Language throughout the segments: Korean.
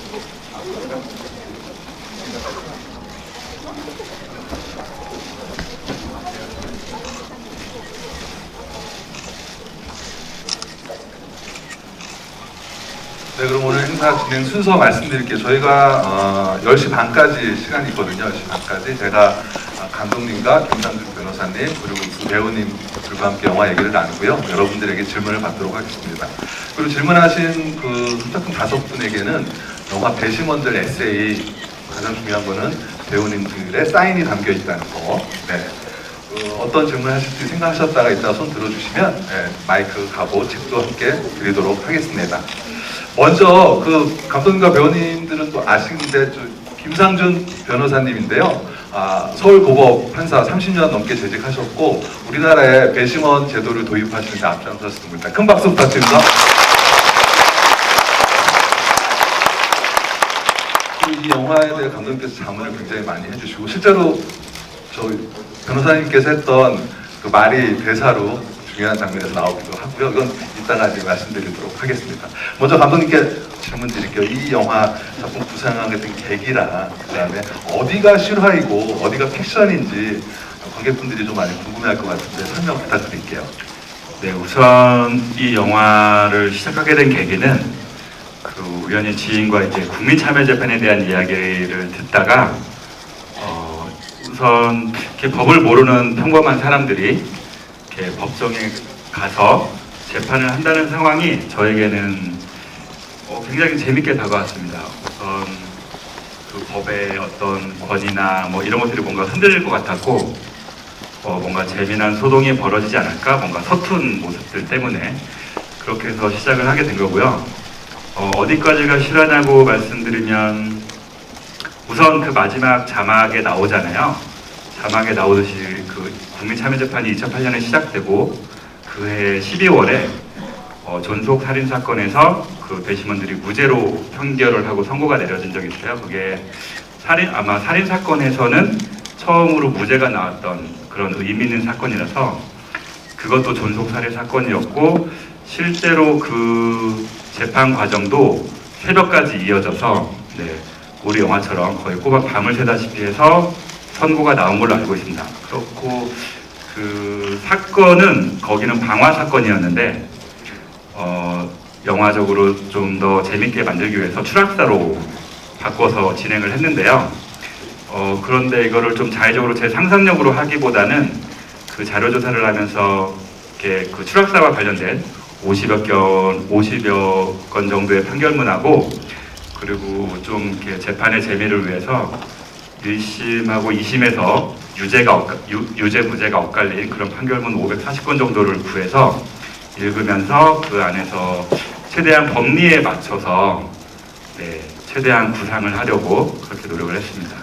네, 그럼 오늘 행사 진행 순서 말씀드릴게요. 저희가 10시 반까지 시간이 있거든요. 10시 반까지 제가 감독님과 김상준 변호사님 그리고 두 배우님들과 함께 영화 얘기를 나누고요. 여러분들에게 질문을 받도록 하겠습니다. 그리고 질문하신 그 선착순 5분에게는 영화 배심원들 에세이, 가장 중요한 거는 배우님들의 사인이 담겨 있다는 거. 네. 어떤 질문을 하실지 생각하셨다가 이따 손 들어주시면 네, 마이크 가고 책도 함께 드리도록 하겠습니다. 먼저 그 감독님과 배우님들은 또 아시는데 김상준 변호사님인데요. 서울고법 판사 30년 넘게 재직하셨고 우리나라에 배심원 제도를 도입하시는 데 앞장섰습니다. 큰 박수 부탁드립니다. 이 영화에 대해 감독님께서 자문을 굉장히 많이 해주시고 실제로 저희 변호사님께서 했던 그 말이 대사로 중요한 장면에서 나오기도 하고요. 이건 이따가 이제 말씀드리도록 하겠습니다. 먼저 감독님께 질문 드릴게요. 이 영화 작품 구상하게 된 계기랑 그다음에 어디가 실화이고 어디가 픽션인지 관객분들이 좀 많이 궁금해할 것 같은데 설명 부탁드릴게요. 네, 우선 이 영화를 시작하게 된 계기는 그 우연히 지인과 이제 국민참여재판에 대한 이야기를 듣다가 우선 이렇게 법을 모르는 평범한 사람들이 이렇게 법정에 가서 재판을 한다는 상황이 저에게는 굉장히 재밌게 다가왔습니다. 우선 그 법의 어떤 권위나 뭐 이런 것들이 뭔가 흔들릴 것 같았고 뭔가 재미난 소동이 벌어지지 않을까, 뭔가 서툰 모습들 때문에 그렇게 해서 시작을 하게 된 거고요. 어디까지가 실화냐고 말씀드리면 우선 그 마지막 자막에 나오잖아요. 자막에 나오듯이 그 국민참여재판이 2008년에 시작되고 그해 12월에 존속 살인 사건에서 그 배심원들이 무죄로 판결을 하고 선고가 내려진 적이 있어요. 그게 아마 살인 사건에서는 처음으로 무죄가 나왔던 그런 의미 있는 사건이라서 그것도 존속 살인 사건이었고 실제로 그 재판 과정도 새벽까지 이어져서 우리 영화처럼 거의 꼬박 밤을 새다시피 해서 선고가 나온 걸로 알고 있습니다. 그렇고 그 사건은 거기는 방화 사건이었는데 영화적으로 좀 더 재밌게 만들기 위해서 추락사로 바꿔서 진행을 했는데요. 그런데 이거를 좀 자의적으로 제 상상력으로 하기보다는 그 자료조사를 하면서 이렇게 그 추락사와 관련된 50여 건 정도의 판결문하고 그리고 좀 이렇게 재판의 재미를 위해서 1심하고 2심에서 유죄 무죄가 엇갈린 그런 판결문 540건 정도를 구해서 읽으면서 그 안에서 최대한 법리에 맞춰서 최대한 구상을 하려고 그렇게 노력을 했습니다.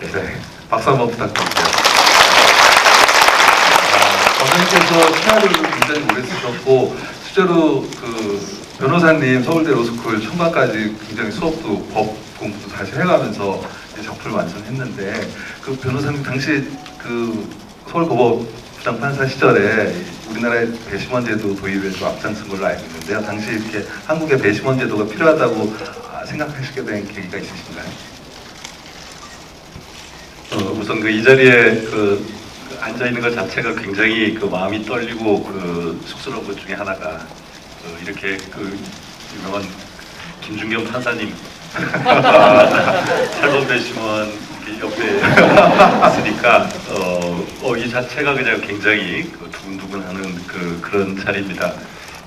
네, 박수 한번 부탁드립니다. 감독님께서 시나리오를 굉장히 오래 쓰셨고 실제로 그 변호사님 서울대 로스쿨 청과까지 굉장히 수업도 법 공부도 다시 해가면서 작품을 완성했는데 그 변호사님 당시 그 서울고법 부장판사 시절에 우리나라의 배심원 제도 도입에 좀 앞장선 걸로 알고 있는데요. 당시 이렇게 한국의 배심원 제도가 필요하다고 생각하시게 된 계기가 있으신가요? 우선 그 이 자리에 앉아 있는 것 자체가 굉장히 그 마음이 떨리고 그 쑥스러운 것 중에 하나가 이렇게 그 유명한 김준경 판사님 탈범 배심원 옆에 있으니까 이 자체가 그냥 굉장히 두근두근하는 그런 자리입니다.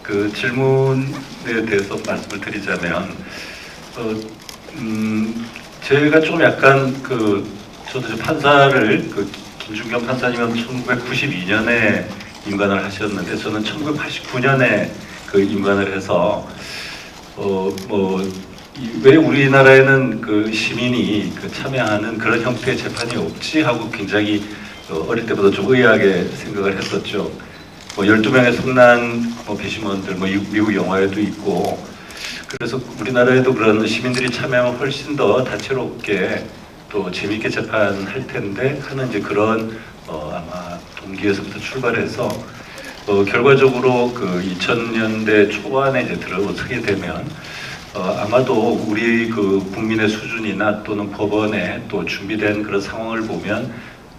그 질문에 대해서 말씀을 드리자면 제가 좀 약간 저도 판사를 김준경 판사님은 1992년에 임관을 하셨는데 저는 1989년에 임관을 해서 왜 우리나라에는 시민이 참여하는 그런 형태의 재판이 없지 하고 굉장히 어릴 때부터 좀 의아하게 생각을 했었죠. 12명의 성난 배심원들 미국 영화에도 있고 그래서 우리나라에도 그런 시민들이 참여하면 훨씬 더 다채롭게 또 재미있게 재판할 텐데 하는 이제 그런 아마 동기에서부터 출발해서 결과적으로 2000년대 초반에 이제 들어서게 되면 아마도 우리 그 국민의 수준이나 또는 법원에 또 준비된 그런 상황을 보면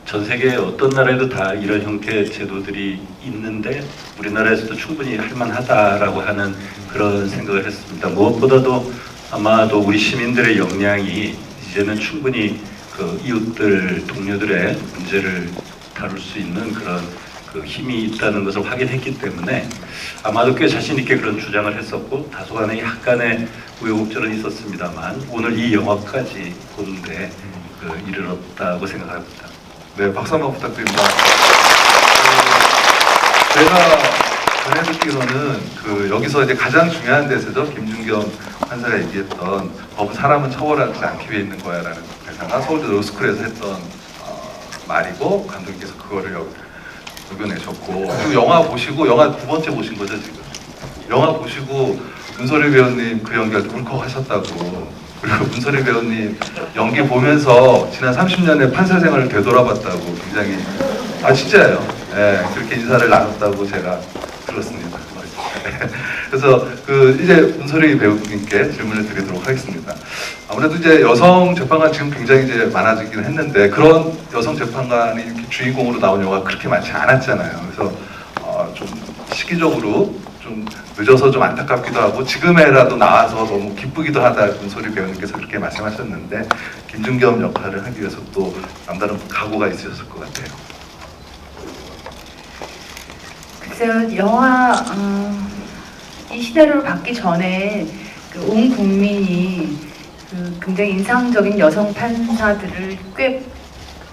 전 세계 어떤 나라에도 다 이런 형태의 제도들이 있는데 우리나라에서도 충분히 할만하다라고 하는 그런 생각을 했습니다. 무엇보다도 아마도 우리 시민들의 역량이 이제는 충분히 그 이웃들, 동료들의 문제를 다룰 수 있는 그런 그 힘이 있다는 것을 확인했기 때문에 아마도 꽤 자신 있게 그런 주장을 했었고 다소간에 약간의 우여곡절은 있었습니다만 오늘 이 영화까지 보는데 이르렀다고 생각합니다. 네, 박수 한번 부탁드립니다. 제가 전해 듣기로는 여기서 이제 가장 중요한 데서죠. 김준겸 판사가 얘기했던 법은 사람은 처벌하지 않기 위해 있는 거야라는 대사가 서울대 로스쿨에서 했던 말이고 감독님께서 그거를 녹여내셨고 그리고 영화 보시고 영화 두 번째 보신 거죠 지금. 영화 보시고 문소리 배우님 그 연기할 때 울컥하셨다고. 그리고 문소리 배우님 연기 보면서 지난 30년의 판사 생활을 되돌아봤다고 굉장히 진짜예요. 예, 그렇게 인사를 나눴다고 제가 들었습니다. 그래서 이제 문소리 배우님께 질문을 드리도록 하겠습니다. 아무래도 이제 여성 재판관 지금 굉장히 이제 많아지긴 했는데 그런 여성 재판관이 이렇게 주인공으로 나온 영화가 그렇게 많지 않았잖아요. 그래서 좀 시기적으로 좀 늦어서 좀 안타깝기도 하고 지금에라도 나와서 너무 기쁘기도 하다 문소리 배우님께서 그렇게 말씀하셨는데 김준겸 역할을 하기 위해서 또 남다른 각오가 있으셨을 것 같아요. 글쎄요, 영화 이 시나리오를 받기 전에 온 국민이 굉장히 인상적인 여성 판사들을 꽤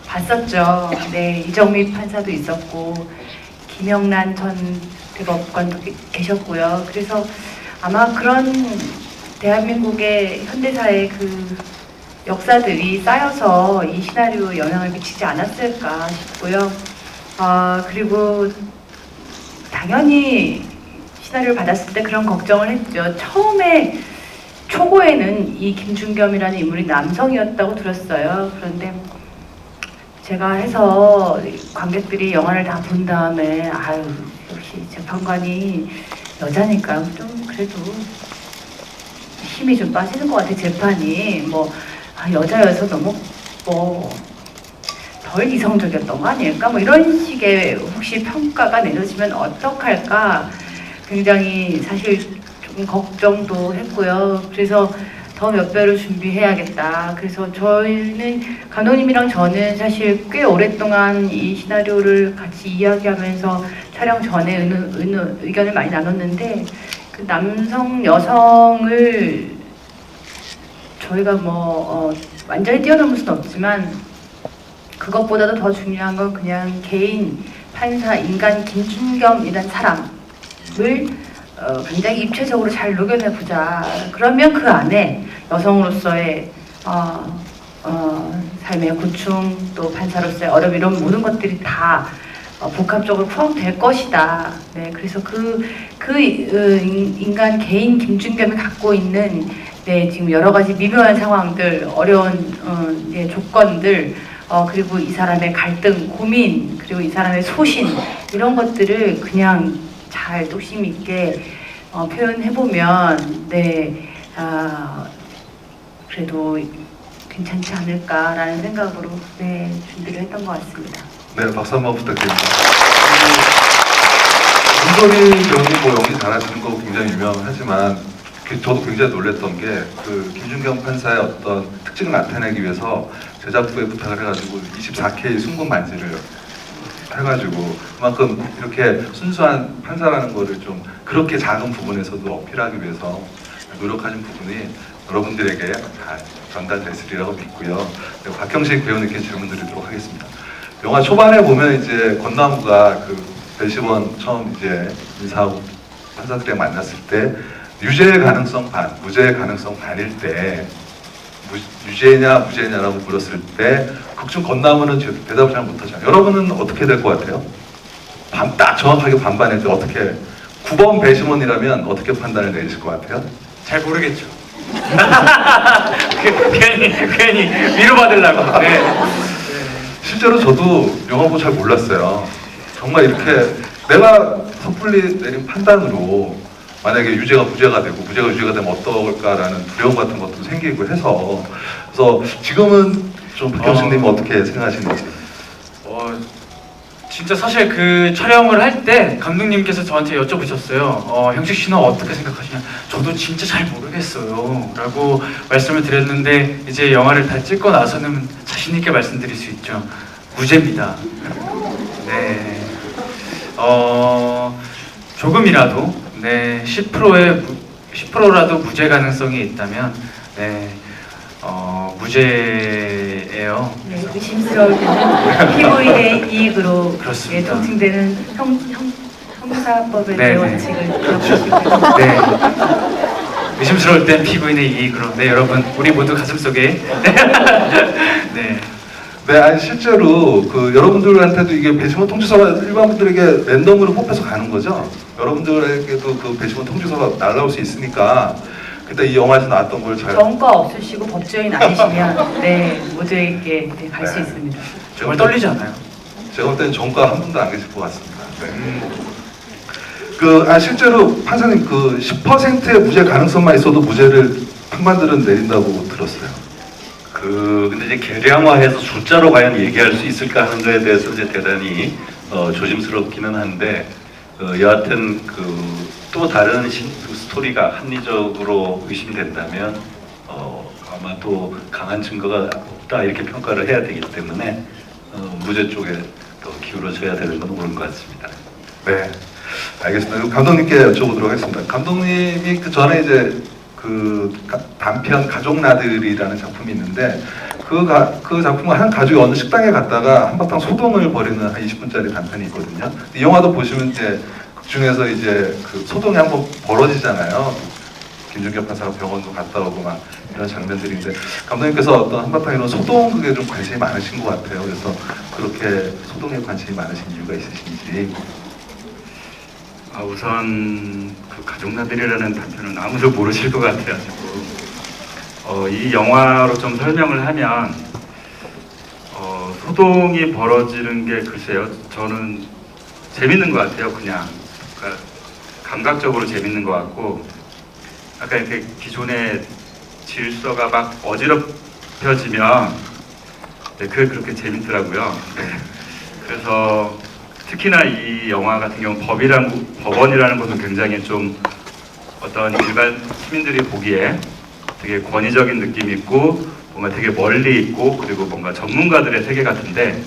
봤었죠. 네, 이정미 판사도 있었고 김영란 전 대법관도 계셨고요. 그래서 아마 그런 대한민국의 현대사의 역사들이 쌓여서 이 시나리오에 영향을 미치지 않았을까 싶고요. 그리고 당연히 시나리오를 받았을 때 그런 걱정을 했죠. 처음에 초고에는 이 김준겸이라는 인물이 남성이었다고 들었어요. 그런데 제가 해서 관객들이 영화를 다 본 다음에 역시 재판관이 여자니까 좀 그래도 힘이 좀 빠지는 것 같아. 재판이 여자여서 너무 덜 이성적이었던 거 아닐까? 이런 식의 혹시 평가가 내려지면 어떡할까? 굉장히 사실 좀 걱정도 했고요. 그래서 더 몇 배로 준비해야겠다. 그래서 저희는 감독님이랑 저는 사실 꽤 오랫동안 이 시나리오를 같이 이야기하면서 촬영 전에 의견을 많이 나눴는데 남성, 여성을 저희가 완전히 뛰어넘을 수는 없지만 그것보다도 더 중요한 건 그냥 개인 판사 인간 김준겸이라는 사람을 굉장히 입체적으로 잘 녹여내보자. 그러면 그 안에 여성으로서의 삶의 고충, 또 판사로서의 어려움 이런 모든 것들이 다 복합적으로 포함될 것이다. 네, 그래서 인간 개인 김준겸이 갖고 있는 지금 여러 가지 미묘한 상황들, 어려운 조건들, 그리고 이 사람의 갈등, 고민, 그리고 이 사람의 소신 이런 것들을 그냥 잘 독심 있게 표현해보면 그래도 괜찮지 않을까라는 생각으로 준비를 했던 것 같습니다. 네, 박수 한번 부탁드립니다. 문소리 배우님 연기 잘하시는 거 굉장히 유명하지만 저도 굉장히 놀랐던 게 김준겸 판사의 어떤 특징을 나타내기 위해서 제작부에 부탁을 해가지고 24K 순금 반지를 해가지고 그만큼 이렇게 순수한 판사라는 거를 좀 그렇게 작은 부분에서도 어필하기 위해서 노력하신 부분이 여러분들에게 다 전달됐으리라고 믿고요. 네, 박형식 배우님께 질문 드리도록 하겠습니다. 영화 초반에 보면 이제 권나무가 배시원 처음 이제 인사하고 판사들이랑 만났을 때 유죄의 가능성 반, 무죄의 가능성 반일 때 유죄냐 무죄냐라고 물었을 때 극중 권나무는 대답을 잘 못하잖아요. 여러분은 어떻게 될 것 같아요? 딱 정확하게 반반했는데 어떻게 9번 배심원이라면 어떻게 판단을 내리실 것 같아요? 잘 모르겠죠. 괜히 위로받으려고. 네. 실제로 저도 영화 보고 잘 몰랐어요. 정말 이렇게 내가 섣불리 내린 판단으로 만약에 유죄가 무죄가 되고 무죄가 유죄가 되면 어떨까라는 두려움 같은 것도 생기고 해서 그래서 지금은 좀 박경식님 어떻게 생각하시는지? 진짜 사실 그 촬영을 할 때 감독님께서 저한테 여쭤보셨어요. 형식 씨는 어떻게 생각하시냐? 저도 진짜 잘 모르겠어요 라고 말씀을 드렸는데 이제 영화를 다 찍고 나서는 자신 있게 말씀드릴 수 있죠. 무죄입니다. 네. 조금이라도 10%라도 무죄 가능성이 있다면 무죄예요. 네, 의심스러울 때는 피고인의 이익으로 그렇습니다. 통칭되는 형사법의 네, 네. 원칙을 그렇죠. 기억하시고요. 네. 의심스러울 땐 피고인의 이익으로. 네, 여러분, 우리 모두 가슴속에. 네. 네, 아니 실제로 그 여러분들한테도 이게 배심원 통지서가 일반 분들에게 랜덤으로 뽑혀서 가는 거죠. 여러분들에게도 그 배심원 통지서가 날라올 수 있으니까 그때 이 영화에서 나왔던 걸 잘. 전과 없으시고 법조인 아니시면 모두에게 갈 수 네. 있습니다. 정말 떨리지 않아요? 제가 볼 때는 전과 한 분도 안 계실 것 같습니다. 네. 실제로 판사님 그 10%의 무죄 가능성만 있어도 무죄를 판관들은 내린다고 들었어요. 근데 이제 계량화해서 숫자로 과연 얘기할 수 있을까 하는 거에 대해서 이제 대단히 조심스럽기는 한데 여하튼 또 다른 그 스토리가 합리적으로 의심된다면 아마 또 강한 증거가 없다 이렇게 평가를 해야 되기 때문에 무죄 쪽에 더 기울어져야 되는 건 옳은 것 같습니다. 네, 알겠습니다. 그럼 감독님께 여쭤보도록 하겠습니다. 감독님이 그 전에 이제 단편 가족 나들이라는 작품이 있는데 그 작품은 한 가족이 어느 식당에 갔다가 한바탕 소동을 벌이는 한 20분짜리 단편이 있거든요. 이 영화도 보시면 이제 그 중에서 이제 그 소동이 한번 벌어지잖아요. 김준겸 판사가 병원도 갔다 오고 막 이런 장면들인데 감독님께서 어떤 한바탕 이런 소동극에 좀 관심이 많으신 것 같아요. 그래서 그렇게 소동에 관심이 많으신 이유가 있으신지. 우선 그 가족나들이라는 단편은 아무도 모르실 것 같아가지고 이 영화로 좀 설명을 하면 소동이 벌어지는 게 글쎄요 저는 재밌는 것 같아요. 그러니까 감각적으로 재밌는 것 같고 아까 이렇게 기존의 질서가 막 어지럽혀지면 그게 그렇게 재밌더라고요. 그래서 특히나 이 영화 같은 경우는 법원이라는 것은 굉장히 좀 어떤 일반 시민들이 보기에 되게 권위적인 느낌이 있고 뭔가 되게 멀리 있고 그리고 뭔가 전문가들의 세계 같은데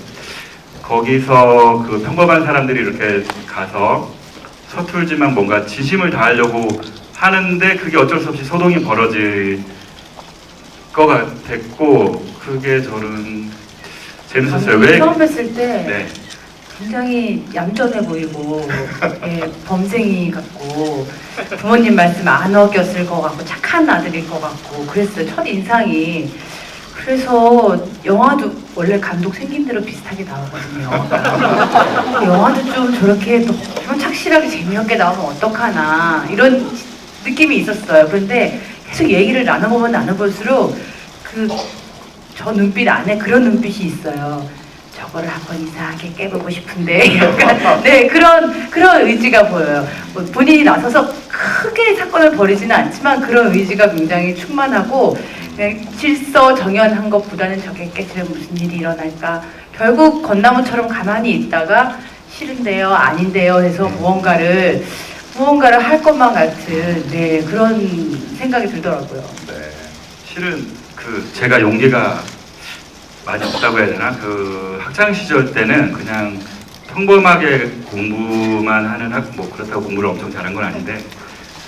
거기서 그 평범한 사람들이 이렇게 가서 서툴지만 뭔가 진심을 다하려고 하는데 그게 어쩔 수 없이 소동이 벌어질 것 같았고 그게 저는 재밌었어요. 왜? 처음 뵀을 때 네. 굉장히 얌전해 보이고 범생이 같고 부모님 말씀 안 어겼을 것 같고 착한 아들일 것 같고 그랬어요. 첫 인상이. 그래서 영화도 원래 감독 생긴 대로 비슷하게 나오거든요. 영화도 좀 저렇게 너무 착실하게 재미없게 나오면 어떡하나 이런 느낌이 있었어요. 그런데 계속 얘기를 나눠보면 나눠볼수록 저 눈빛 안에 그런 눈빛이 있어요. 저거를 한번 이상하게 깨보고 싶은데 약간 그런 의지가 보여요. 본인이 나서서 크게 사건을 벌이지는 않지만 그런 의지가 굉장히 충만하고 그냥 질서정연한 것보다는 저게 깨지면 무슨 일이 일어날까 결국 건나무처럼 가만히 있다가 싫은데요 아닌데요 해서 무언가를 할 것만 같은 그런 생각이 들더라고요. 네. 실은 제가 용기가 많이 없다고 해야 되나? 학창 시절 때는 그냥 평범하게 공부만 하는 뭐 그렇다고 공부를 엄청 잘한 건 아닌데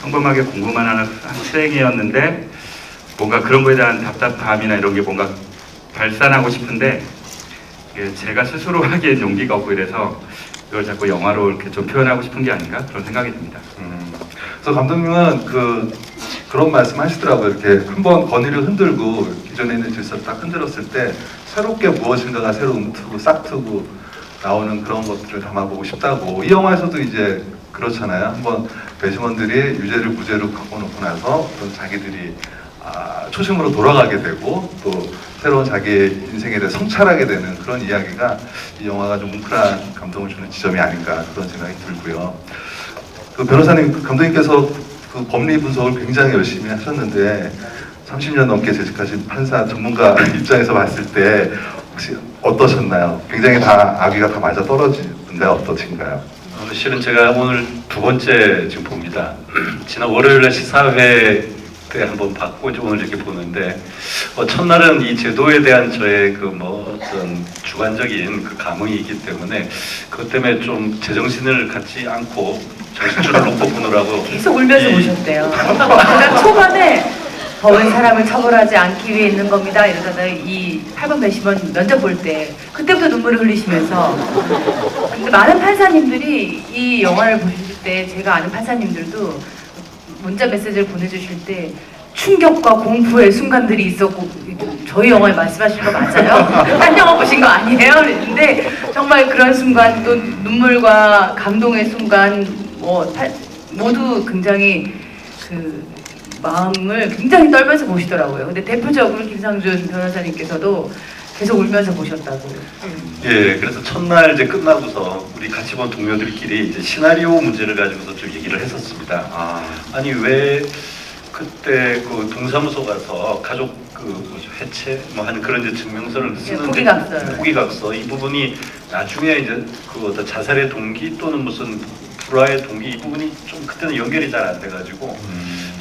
평범하게 공부만 하는 학생이었는데 뭔가 그런 거에 대한 답답함이나 이런 게 뭔가 발산하고 싶은데 제가 스스로 하기엔 용기가 없고 이래서 이걸 자꾸 영화로 이렇게 좀 표현하고 싶은 게 아닌가 그런 생각이 듭니다. 그래서 감독님은 그런 말씀 하시더라고요. 이렇게 한번 건의를 흔들고 기존에 있는 질서를 딱 흔들었을 때 새롭게 무엇인가가 새로 움트고 싹트고 나오는 그런 것들을 담아보고 싶다고. 이 영화에서도 이제 그렇잖아요. 한번 배심원들이 유죄를 무죄로 바꿔놓고 나서 그런 자기들이 초심으로 돌아가게 되고 또 새로운 자기의 인생에 대해 성찰하게 되는 그런 이야기가 이 영화가 좀 뭉클한 감동을 주는 지점이 아닌가 그런 생각이 들고요. 변호사님, 감독님께서 그 법리 분석을 굉장히 열심히 하셨는데 30년 넘게 재직하신 판사 전문가 입장에서 봤을 때 혹시 어떠셨나요? 굉장히 다 아귀가 다 맞아 떨어지는데 어떠신가요? 실은 제가 오늘 두 번째 지금 봅니다. 지난 월요일날 시사회 때 한번 봤고 이제 오늘 이렇게 보는데 첫날은 이 제도에 대한 저의 그 뭐 어떤 주관적인 그 감흥이 있기 때문에 그것 때문에 좀 제정신을 갖지 않고 정신줄을 놓고 보느라고 계속 울면서 이- 오셨대요. 그러니까 초반에 법은 사람을 처벌하지 않기 위해 있는 겁니다. 이러다가 이 8번 배심원 면접 볼 때 그때부터 눈물을 흘리시면서 근데 많은 판사님들이 이 영화를 보실 때 제가 아는 판사님들도 문자 메시지를 보내주실 때 충격과 공포의 순간들이 있었고 저희 영화에 말씀하시는 거 맞아요? 딴 영화 보신 거 아니에요? 그랬는데 정말 그런 순간 또 눈물과 감동의 순간 모두 굉장히 그 마음을 굉장히 떨면서 보시더라고요. 근데 대표적으로 김상준 변호사님께서도 계속 울면서 보셨다고. 예, 그래서 첫날 이제 끝나고서 우리 같이 본 동료들끼리 이제 시나리오 문제를 가지고서 좀 얘기를 했었습니다. 아니 왜 그때 그 동사무소 가서 가족 그 뭐죠 해체 뭐 하는 그런 이제 증명서를 쓰는데 포기각서 이 부분이 나중에 이제 그 어떤 자살의 동기 또는 무슨 불화의 동기 이 부분이 좀 그때는 연결이 잘 안 돼가지고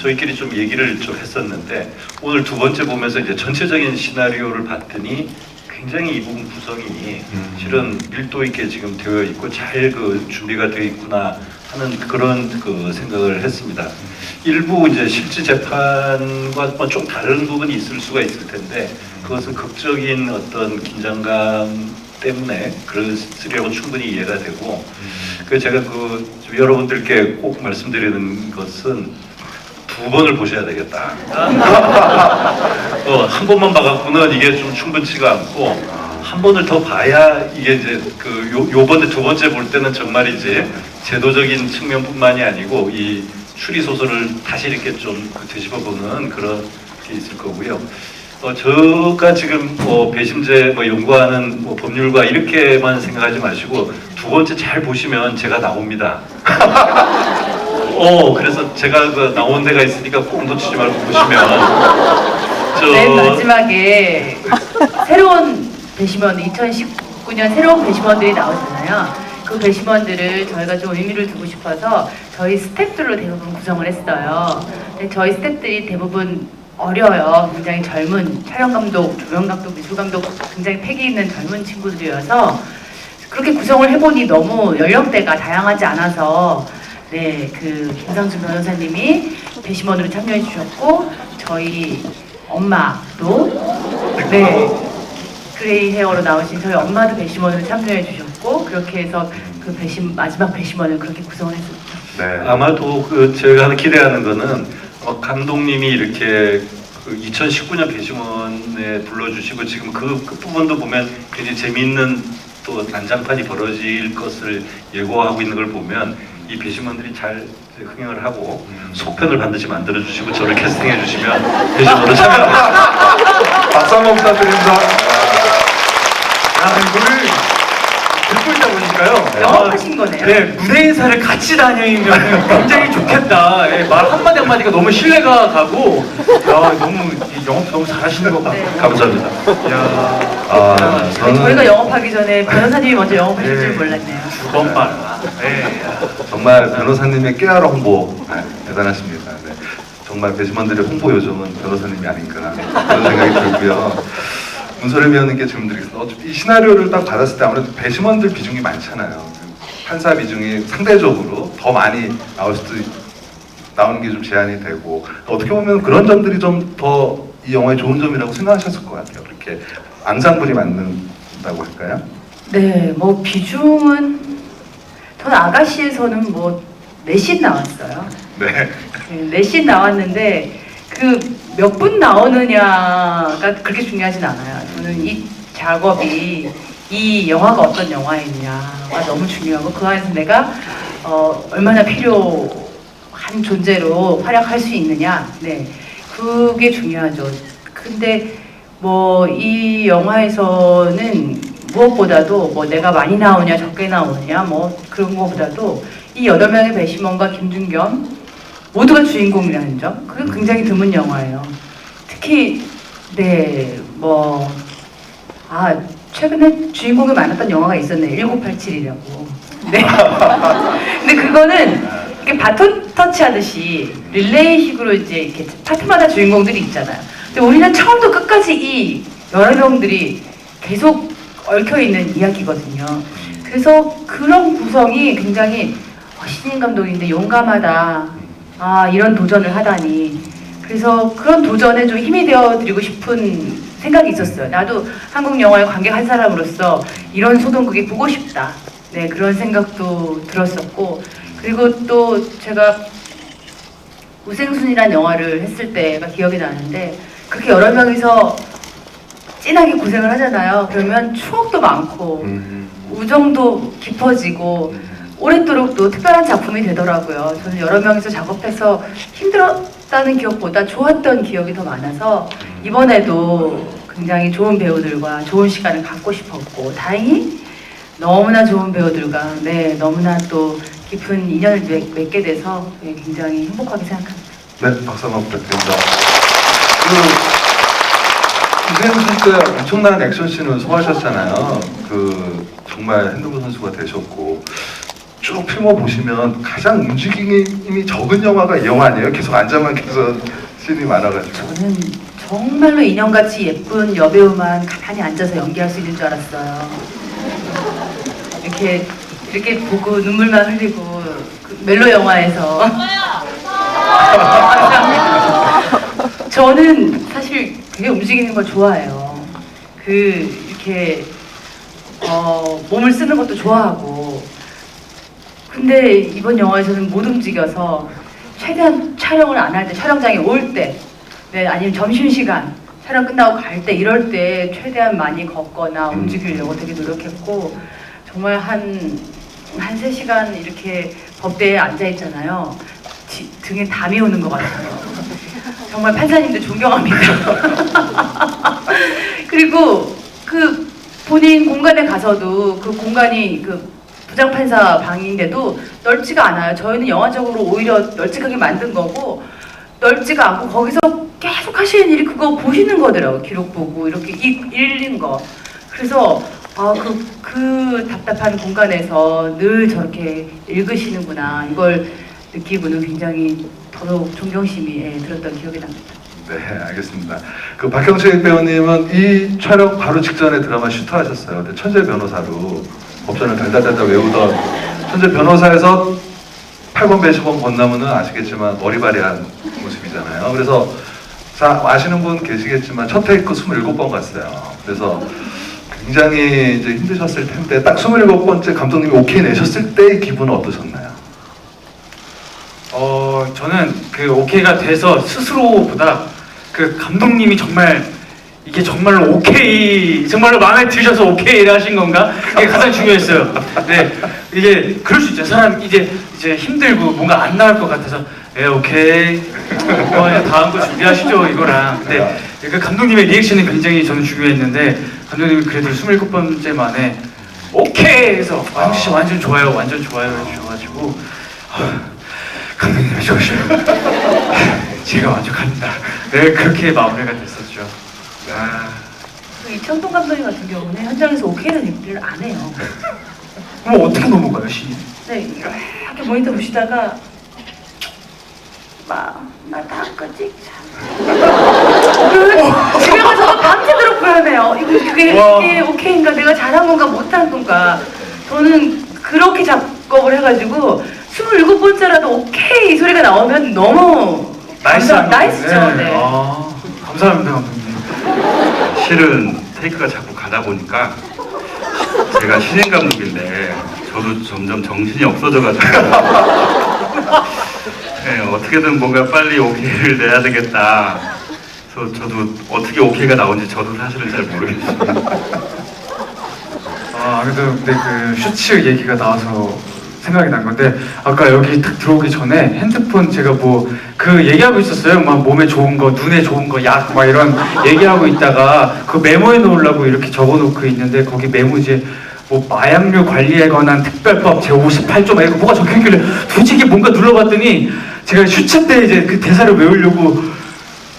저희끼리 좀 얘기를 좀 했었는데 오늘 두 번째 보면서 이제 전체적인 시나리오를 봤더니 굉장히 이 부분 구성이 실은 밀도 있게 지금 되어 있고 잘 그 준비가 되어 있구나 하는 그런 그 생각을 했습니다. 일부 이제 실제 재판과 뭐 좀 다른 부분이 있을 수가 있을 텐데 그것은 극적인 어떤 긴장감 때문에 그러려고 충분히 이해가 되고 그 제가 그 여러분들께 꼭 말씀드리는 것은 두 번을 보셔야 되겠다. 한 번만 봐갖고는 이게 좀 충분치가 않고 한 번을 더 봐야 이게 이제 그 요번에 두 번째 볼 때는 정말 이제 제도적인 측면뿐만이 아니고 이 추리 소설을 다시 이렇게 좀 되짚어보는 그런 게 있을 거고요. 제가 지금 배심제 연구하는 법률가 이렇게만 생각하지 마시고 두 번째 잘 보시면 제가 나옵니다. 그래서 제가 그 나온 데가 있으니까 꼭 놓치지 말고 보시면 맨 마지막에 새로운 배심원 2019년 새로운 배심원들이 나오잖아요. 그 배심원들을 저희가 좀 의미를 두고 싶어서 저희 스태프들로 대부분 구성을 했어요. 근데 저희 스태프들이 대부분 어려요. 굉장히 젊은 촬영감독, 조명감독, 미술감독 굉장히 패기 있는 젊은 친구들이어서 그렇게 구성을 해보니 너무 연령대가 다양하지 않아서 네, 그 김상준 변호사님이 배심원으로 참여해 주셨고 저희 엄마도 네 그레이 헤어로 나오신 저희 엄마도 배심원으로 참여해 주셨고 그렇게 해서 그 마지막 배심원을 그렇게 구성을 했었죠. 네. 아마도 그 제가 기대하는 거는 감독님이 이렇게 그 2019년 배심원에 불러주시고 지금 그 부분도 보면 굉장히 재미있는 또 난장판이 벌어질 것을 예고하고 있는 걸 보면 이 배심원들이 잘 흥행을 하고 속편을 반드시 만들어주시고 저를 캐스팅해주시면 배심원으로 참여합니다. 박수 한번 부탁드립니다. 이거를 듣고 있다 보니까요. 영업하신 거네요. 네, 무대 인사를 같이 다니면 굉장히 좋겠다. 말 한마디 한마디가 너무 신뢰가 가고, 너무 영업 너무 잘하시는 것 같아요. 네. 감사합니다. 저희가 영업하기 전에 변호사님이 먼저 영업하실 줄 네. 몰랐네요. 두 번 빨라. 네. 정말 변호사님의 깨알 홍보 대단하십니다. 네. 정말 배심원들의 홍보 요정은 변호사님이 아닌가 그런 생각이 들고요. 문소림 위원님께 질문드리겠습니다. 이 시나리오를 딱 받았을 때 아무래도 배심원들 비중이 많잖아요. 판사 비중이 상대적으로 더 많이 나오는 게 좀 제한이 되고 어떻게 보면 그런 점들이 좀 더 이 영화의 좋은 점이라고 생각하셨을 것 같아요. 그렇게 앙상블이 맞는다고 할까요? 네, 뭐 비중은 저는 아가씨에서는 뭐 넷신 나왔어요. 네. 네, 넷신 나왔는데 그 몇 분 나오느냐가 그렇게 중요하진 않아요. 저는 이 작업이 이 영화가 어떤 영화이냐가 너무 중요하고 그 안에서 내가 얼마나 필요한 존재로 활약할 수 있느냐, 네, 그게 중요하죠. 근데 뭐 이 영화에서는 무엇보다도 뭐 내가 많이 나오냐 적게 나오냐 뭐 그런 거보다도 이 8명의 배심원과 김준겸 모두가 주인공이라는 점, 그게 굉장히 드문 영화예요. 특히 최근에 주인공이 많았던 영화가 있었네요. 1987이라고. 네. 근데 그거는 이렇게 바톤 터치하듯이 릴레이식으로 이제 이렇게 파트마다 주인공들이 있잖아요. 근데 우리는 처음부터 끝까지 이 여러 명들이 계속 얽혀 있는 이야기거든요. 그래서 그런 구성이 굉장히 신인 감독인데 용감하다. 이런 도전을 하다니. 그래서 그런 도전에 좀 힘이 되어드리고 싶은 생각이 있었어요. 나도 한국 영화에 관객 한 사람으로서 이런 소동극이 보고 싶다. 네, 그런 생각도 들었었고, 그리고 또 제가 우생순이라는 영화를 했을 때가 기억이 나는데, 그렇게 여러 명이서 진하게 고생을 하잖아요. 그러면 추억도 많고 우정도 깊어지고 오랫도록 또 특별한 작품이 되더라고요. 저는 여러 명이서 작업해서 힘들었다는 기억보다 좋았던 기억이 더 많아서 이번에도 굉장히 좋은 배우들과 좋은 시간을 갖고 싶었고, 다행히 너무나 좋은 배우들과 너무나 또 깊은 인연을 맺게 돼서 굉장히 행복하게 생각합니다. 네, 박수 한번 부탁드립니다. 이세훈 선수가 엄청난 액션씬을 소화하셨잖아요. 정말 핸드볼 선수가 되셨고, 쭉 필모 보시면 가장 움직임이 적은 영화가 이 영화 아니에요? 계속 앉아만 계속 씬이 많아가지고. 저는 정말로 인형같이 예쁜 여배우만 가만히 앉아서 연기할 수 있는 줄 알았어요. 이렇게 보고 눈물만 흘리고 멜로 영화에서. 저는 사실 되게 움직이는 걸 좋아해요. 이렇게 몸을 쓰는 것도 좋아하고. 근데 이번 영화에서는 못 움직여서 최대한 촬영을 안 할 때, 촬영장에 올 때, 아니면 점심시간, 촬영 끝나고 갈 때, 이럴 때 최대한 많이 걷거나 움직이려고 되게 노력했고, 정말 한 3시간 이렇게 법대에 앉아있잖아요. 등에 담이 오는 것 같아요. 정말 판사님들 존경합니다. 그리고 본인 공간에 가서도 그 공간이 부장판사 방인데도 넓지가 않아요. 저희는 영화적으로 오히려 널찍하게 만든 거고, 넓지가 않고 거기서 계속 하시는 일이 그거 보시는 거더라고요. 기록 보고 이렇게 읽는 거. 그래서 그 답답한 공간에서 늘 저렇게 읽으시는구나, 이걸 느끼고는 굉장히 더더욱 존경심이 들었던 기억이 납니다. 네, 알겠습니다. 박형식 배우님은 이 촬영 바로 직전에 드라마 슈트하셨어요. 근데 천재 변호사로 법전을 달달달달 외우던 천재 변호사에서 8번 배시범 건너면은 아시겠지만 머리바리한 모습이잖아요. 그래서 아시는 분 계시겠지만 첫 테이크 27번 갔어요. 그래서 굉장히 이제 힘드셨을 텐데 딱 27번째 감독님이 오케이 내셨을 때의 기분은 어떠셨나요? 저는 오케이가 돼서 스스로보다 감독님이 이게 정말로 오케이, 정말로 마음에 드셔서 오케이를 하신 건가? 이게 가장 중요했어요. 네, 이게 그럴 수 있죠. 사람 이제 힘들고 뭔가 안 나올 것 같아서 오케이, 다음 거 준비하시죠 이거랑. 근데 감독님의 리액션이 굉장히 저는 중요했는데, 감독님이 그래도 27번째 만에 오케이 해서 형식 씨 완전 좋아요 해주셔가지고 감독님 좋으셔요. 제가 만족합니다. 네, 그렇게 마무리가 됐었죠. 이창동 감독님 같은 경우는 현장에서 오케이라는 얘기를 안 해요. 그럼 어떻게 넘어가요, 신이? 네, 이렇게 모니터 보시다가 나 다음 거 찍자. 집에 가서 밤새도록 불안해요. 이게 오케이인가, 내가 잘한 건가 못한 건가. 저는 그렇게 작업을 해가지고 27번째라도 오케이 소리가 나오면 너무 나이스죠. 네. 감사합니다, 감독님. 실은 테이크가 자꾸 가다 보니까 제가 신인 감독인데 저도 점점 정신이 없어져가지고 네, 어떻게든 뭔가 빨리 오케이를 내야 되겠다. 그래서 저도 어떻게 오케이가 나온지 저도 사실은 잘 모르겠어요. 근데 슈츠 얘기가 나와서 생각이 난 건데, 아까 여기 딱 들어오기 전에 핸드폰 제가 얘기하고 있었어요. 막 몸에 좋은 거, 눈에 좋은 거, 약 막 이런 얘기하고 있다가 메모해 놓으려고 이렇게 적어 놓고 있는데, 거기 메모지에 마약류 관리에 관한 특별법 제58조 막 이거 뭐가 적혀있길래 도저히 뭔가 눌러봤더니 제가 슈츠 때 이제 그 대사를 외우려고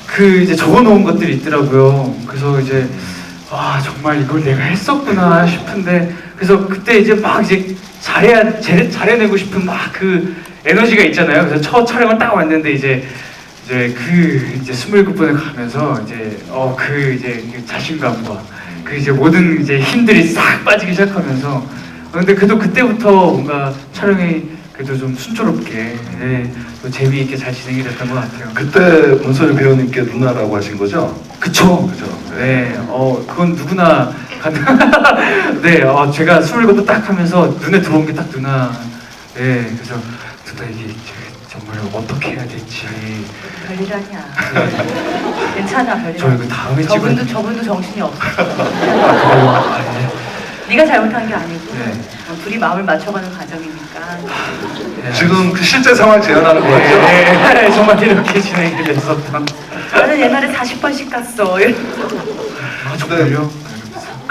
그 이제 적어놓은 것들이 있더라고요. 그래서 이제 와 정말 이걸 내가 했었구나 싶은데 그래서 그때 이제 막 이제 잘해내고 싶은 막 그 에너지가 있잖아요. 그래서 첫 촬영을 딱 왔는데 이제 27번을 가면서 이제 그 자신감과 그 이제 모든 이제 힘들이 싹 빠지기 시작하면서 근데 그래도 그때부터 뭔가 촬영이 그래도 좀 순조롭게 또 재미있게 잘 진행이 됐던 것 같아요. 그때 문소리 배우님께 누나라고 하신 거죠? 그쵸? 그죠? 네, 그건 누구나 네, 제가 27도 딱 하면서 눈에 들어온 게 딱 누나. 네, 그래서 누나 이게 정말 어떻게 해야 될지. 별일 아니야. 괜찮아, 별일 저 이거 다음에 찍은. 저분도 정신이 없어. 네. 네가 잘못한 게 아니고 네. 둘이 마음을 맞춰가는 과정이니까. 네, 지금 그 실제 상황 재현하는 거 같죠? 네, 정말 이렇게 진행이 됐었던. 나는 옛날에 40번씩 갔어. 아, 정말요?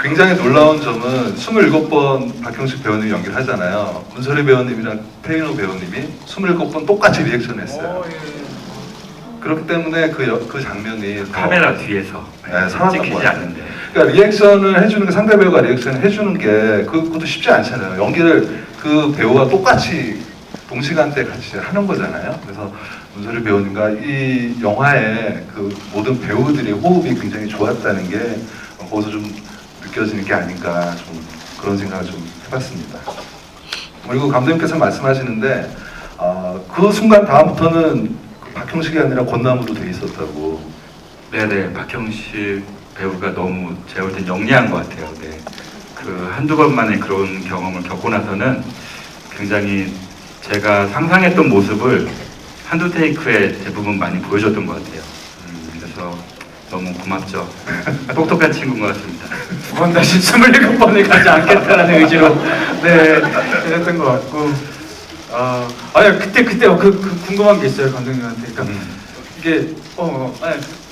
굉장히 놀라운 점은 27번 박형식 배우님이 연기를 하잖아요. 문소리 배우님이랑 태인호 배우님이 27번 똑같이 리액션을 했어요. 그렇기 때문에 그 장면이 더 카메라 뒤에서 네, 살았던 찍히지 것 같아요. 않는데. 그러니까 리액션을 해주는 게 상대 배우가 리액션을 해주는 게 그것도 쉽지 않잖아요. 연기를 그 배우와 똑같이 동시간대에 같이 하는 거잖아요. 그래서 문소리 배우님과 이 영화의 그 모든 배우들의 호흡이 굉장히 좋았다는 게 거기서 좀 느껴지는 게 아닌가 좀 그런 생각을 좀 해봤습니다. 그리고 감독님께서 말씀하시는데 그 순간 다음부터는 박형식이 아니라 권나무로 돼 있었다고. 네네, 박형식 배우가 너무 제가 볼 땐 영리한 것 같아요. 네. 그 한두 번만에 그런 경험을 겪고 나서는 굉장히 제가 상상했던 모습을 한두 테이크에 대부분 많이 보여줬던 것 같아요. 그래서 너무 고맙죠. 똑똑한 친구인 것 같습니다. 두 번 다시 27번을 가지 않겠다라는 의지로 네 했던 것 같고 아니 그때 그 궁금한 게 있어요 감독님한테. 그러니까 이게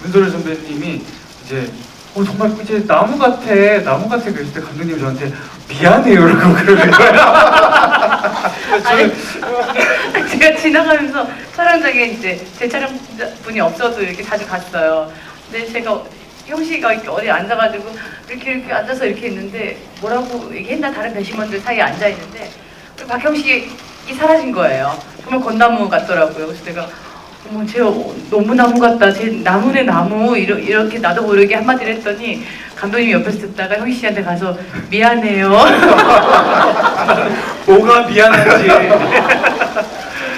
문소리 선배님이 이제 정말 이제 나무 같아 그랬을 때 감독님이 저한테 미안해요라고 그러는 거예요. 아니, 제가 지나가면서 촬영장에 이제 제 촬영분이 없어도 이렇게 자주 갔어요. 근데 제가 형식이가 이렇게 어디 앉아가지고 이렇게 앉아서 이렇게 있는데 뭐라고 얘기했나 다른 배심원들 사이에 앉아 있는데 박형식이 사라진 거예요. 정말 권나무 같더라고요. 그래서 내가 어머 쟤 너무 나무 같다. 쟤 나무네 나무 이렇게 나도 모르게 한마디를 했더니 감독님이 옆에서 듣다가 형식 씨한테 가서 미안해요. 뭐가 미안한지.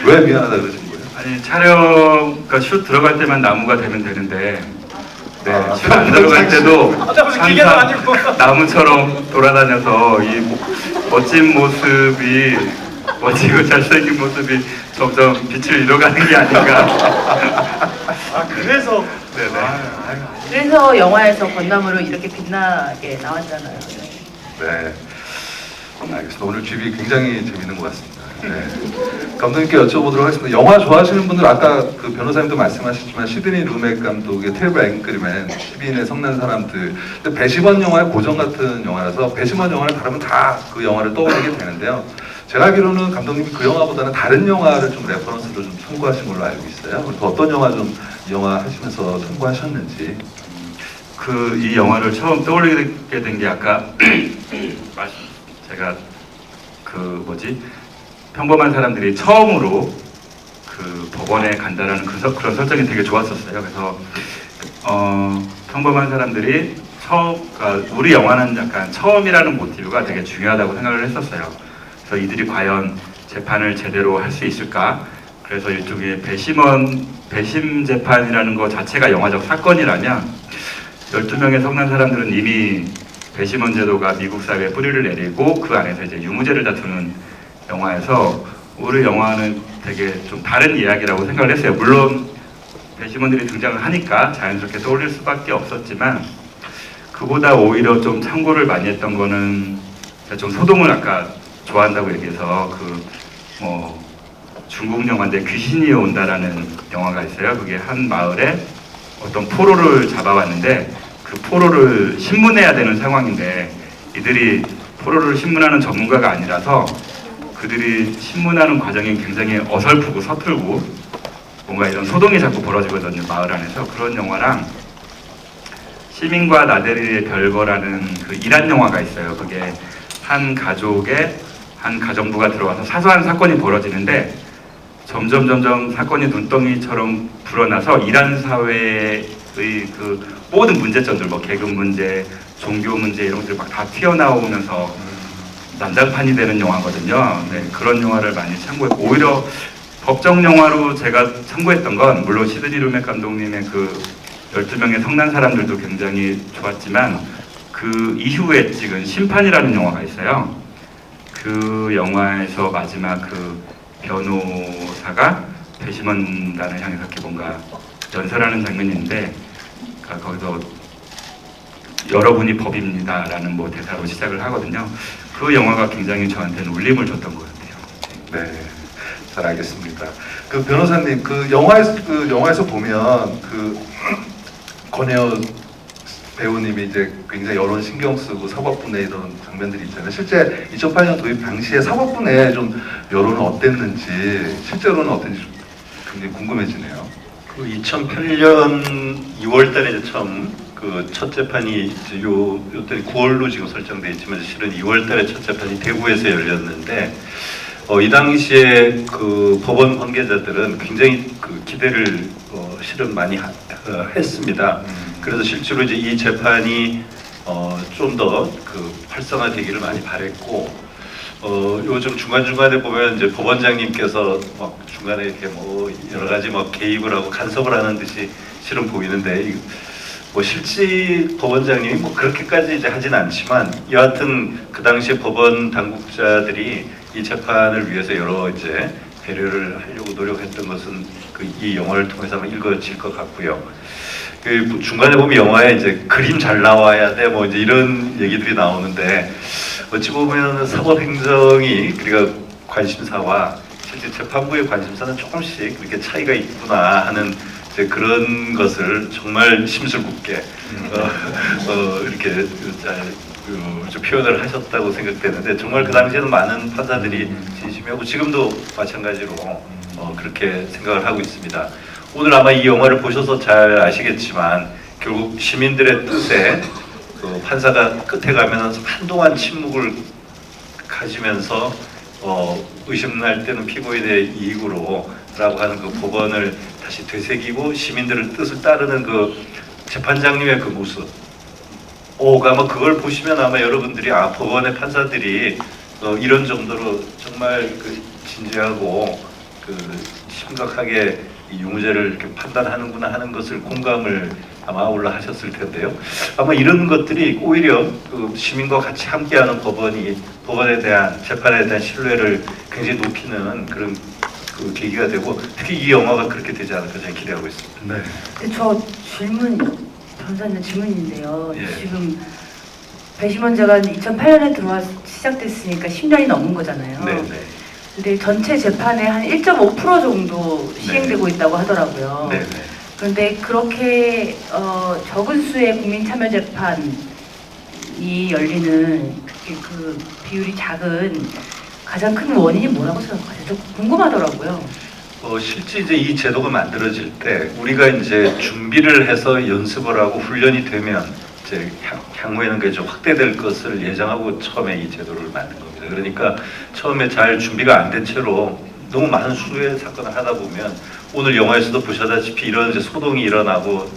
왜 미안하다 그러신 거예요? 아니 촬영, 그러니까 슛 들어갈 때만 나무가 되면 되는데 네, 슛 안 들어갈 때도 무슨 기계도 아니고. 나무처럼 돌아다녀서 이 멋진 모습이 멋지고 잘생긴 모습이 점점 빛을 잃어가는 게 아닌가. 그래서 네네. 그래서 영화에서 권나무로 이렇게 빛나게 나왔잖아요. 네. 알겠습니다. 오늘 쥐비 굉장히 재밌는 것 같습니다. 네. 감독님께 여쭤보도록 하겠습니다. 영화 좋아하시는 분들 아까 그 변호사님도 말씀하셨지만 시드니 루맥 감독의 테이블 앵그리맨, 12인의 성난 사람들. 근데 배심원 영화의 고전 같은 영화라서 배심원 영화를 다루면 다 그 영화를 떠올리게 되는데요. 제가 알기로는 감독님이 그 영화보다는 다른 영화를 좀 레퍼런스로 좀 참고하신 걸로 알고 있어요. 그래서 어떤 영화 좀 이 영화 하시면서 참고하셨는지. 이 영화를 처음 떠올리게 된 게 아까 제가 평범한 사람들이 처음으로 그 법원에 간다라는 그런 설정이 되게 좋았었어요. 그래서 평범한 사람들이 그러니까 우리 영화는 약간 처음이라는 모티브가 되게 중요하다고 생각을 했었어요. 그래서 이들이 과연 재판을 제대로 할 수 있을까? 그래서 일종의 배심 재판이라는 것 자체가 영화적 사건이라면 12명의 성난 사람들은 이미 배심원 제도가 미국 사회에 뿌리를 내리고 그 안에서 이제 유무죄를 다투는 영화에서 우리 영화는 되게 좀 다른 이야기라고 생각을 했어요. 물론 배심원들이 등장을 하니까 자연스럽게 떠올릴 수밖에 없었지만 그보다 오히려 좀 참고를 많이 했던 거는 좀 소동을 아까 좋아한다고 얘기해서 중국 영화인데 귀신이 온다라는 영화가 있어요. 그게 한 마을에 어떤 포로를 잡아왔는데 그 포로를 신문해야 되는 상황인데 이들이 포로를 신문하는 전문가가 아니라서 그들이 신문하는 과정이 굉장히 어설프고 서툴고 뭔가 이런 소동이 자꾸 벌어지거든요, 마을 안에서. 그런 영화랑 시민과 나대리의 별거라는 그 이란 영화가 있어요. 그게 한 가족에 한 가정부가 들어와서 사소한 사건이 벌어지는데 점점 사건이 눈덩이처럼 불어나서 이란 사회의 그 모든 문제점들, 뭐 계급 문제, 종교 문제 이런 것들이 막 다 튀어나오면서 난장판이 되는 영화거든요. 네, 그런 영화를 많이 참고했고, 오히려 법정 영화로 제가 참고했던 건 물론 시드니 루맥 감독님의 그 12명의 성난 사람들도 굉장히 좋았지만 그 이후에 찍은 심판이라는 영화가 있어요. 그 영화에서 마지막 그 변호사가 배심원단을 향해서 이렇게 뭔가 연설하는 장면인데, 그러니까 거기서 여러분이 법입니다라는 뭐 대사로 시작을 하거든요. 그 영화가 굉장히 저한테는 울림을 줬던 것 같아요. 네, 잘 알겠습니다. 그 변호사님, 그 영화에서 보면 그 권혜연 배우님이 이제 굉장히 여론 신경 쓰고 사법부내 이런 장면들이 있잖아요. 실제 2008년 도입 당시에 사법부내 좀 여론은 어땠는지, 실제로는 어땠는지 좀 굉장히 궁금해지네요. 그 2008년 2월달에 이제 처음 그 첫 재판이 이제 요때 9월로 지금 설정돼 있지만 실은 2월달에 첫 재판이 대구에서 열렸는데 이 당시에 그 법원 관계자들은 굉장히 그 기대를 실은 많이 했습니다. 그래서 실제로 이제 이 재판이 좀 더 그 활성화되기를 많이 바랬고 요즘 중간중간에 보면 이제 법원장님께서 막 중간에 이렇게 뭐 여러 가지 뭐 개입을 하고 간섭을 하는 듯이 실은 보이는데 뭐 실제 법원장님이 뭐 그렇게까지 이제 하진 않지만 여하튼 그 당시에 법원 당국자들이 이 재판을 위해서 여러 이제 배려를 하려고 노력했던 것은 이 영화를 통해서 아마 읽어질 것 같고요. 그 중간에 보면 영화에 이제 그림 잘 나와야 돼 뭐 이제 이런 얘기들이 나오는데 어찌 보면 사법행정이 그러니까 관심사와 실제 재판부의 관심사는 조금씩 그렇게 차이가 있구나 하는 이제 그런 것을 정말 심술궂게 이렇게 좀 표현을 하셨다고 생각되는데 정말 그 당시에는 많은 판사들이 진심이었고 지금도 마찬가지로 그렇게 생각을 하고 있습니다. 오늘 아마 이 영화를 보셔서 잘 아시겠지만 결국 시민들의 뜻에 그 판사가 끝에 가면 한동안 침묵을 가지면서 의심날 때는 피고인의 이익으로 라고 하는 그 법원을 다시 되새기고 시민들의 뜻을 따르는 그 재판장님의 그 모습 아마 그걸 보시면 아마 여러분들이 법원의 판사들이 이런 정도로 정말 그 진지하고 그 심각하게 이 유무죄를 이렇게 판단하는구나 하는 것을 공감을 아마 아울러 하셨을 텐데요. 아마 이런 것들이 오히려 그 시민과 같이 함께하는 법원에 대한 재판에 대한 신뢰를 굉장히 높이는 그런 그 계기가 되고 특히 이 영화가 그렇게 되지 않을까 저는 기대하고 있습니다. 네. 근데 저 변호사님 질문인데요. 예. 지금 배심원제가 2008년에 시작됐으니까 10년이 넘은 거잖아요. 네. 근데 전체 재판의 한 1.5% 정도 시행되고 있다고 하더라고요. 네. 그런데 그렇게 적은 수의 국민 참여 재판이 열리는 그 비율이 작은 가장 큰 원인이 뭐라고 생각하세요? 저 궁금하더라고요. 실제 이제 이 제도가 만들어질 때 우리가 이제 준비를 해서 연습을 하고 훈련이 되면 이제 향후에는 그게 좀 확대될 것을 예상하고 처음에 이 제도를 만든 겁니다. 그러니까 처음에 잘 준비가 안 된 채로 너무 많은 수의 사건을 하다 보면 오늘 영화에서도 보셨다시피 이런 이제 소동이 일어나고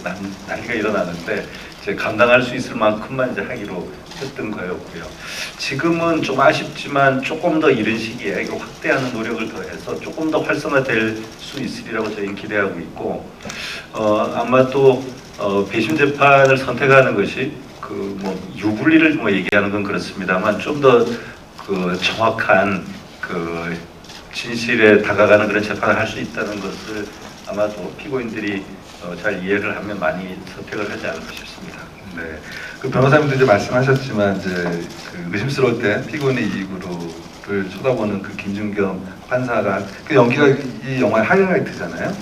난리가 일어나는데 이제 감당할 수 있을 만큼만 이제 하기로 했던 거였고요. 지금은 좀 아쉽지만 조금 더 이른 시기에 이거 확대하는 노력을 더해서 조금 더 활성화될 수 있으리라고 저희는 기대하고 있고 아마 또 배심 재판을 선택하는 것이 그 뭐 유불리를 뭐 얘기하는 건 그렇습니다만 좀 더 그 정확한 그 진실에 다가가는 그런 재판을 할 수 있다는 것을 아마도 피고인들이 잘 이해를 하면 많이 선택을 하지 않을까 싶습니다. 네. 그 변호사님도 이제 말씀하셨지만 이제 그 의심스러울 때 피고인의 이익으로를 쳐다보는 그 김준겸 판사가 그 연기가 이 영화의 하이라이트잖아요.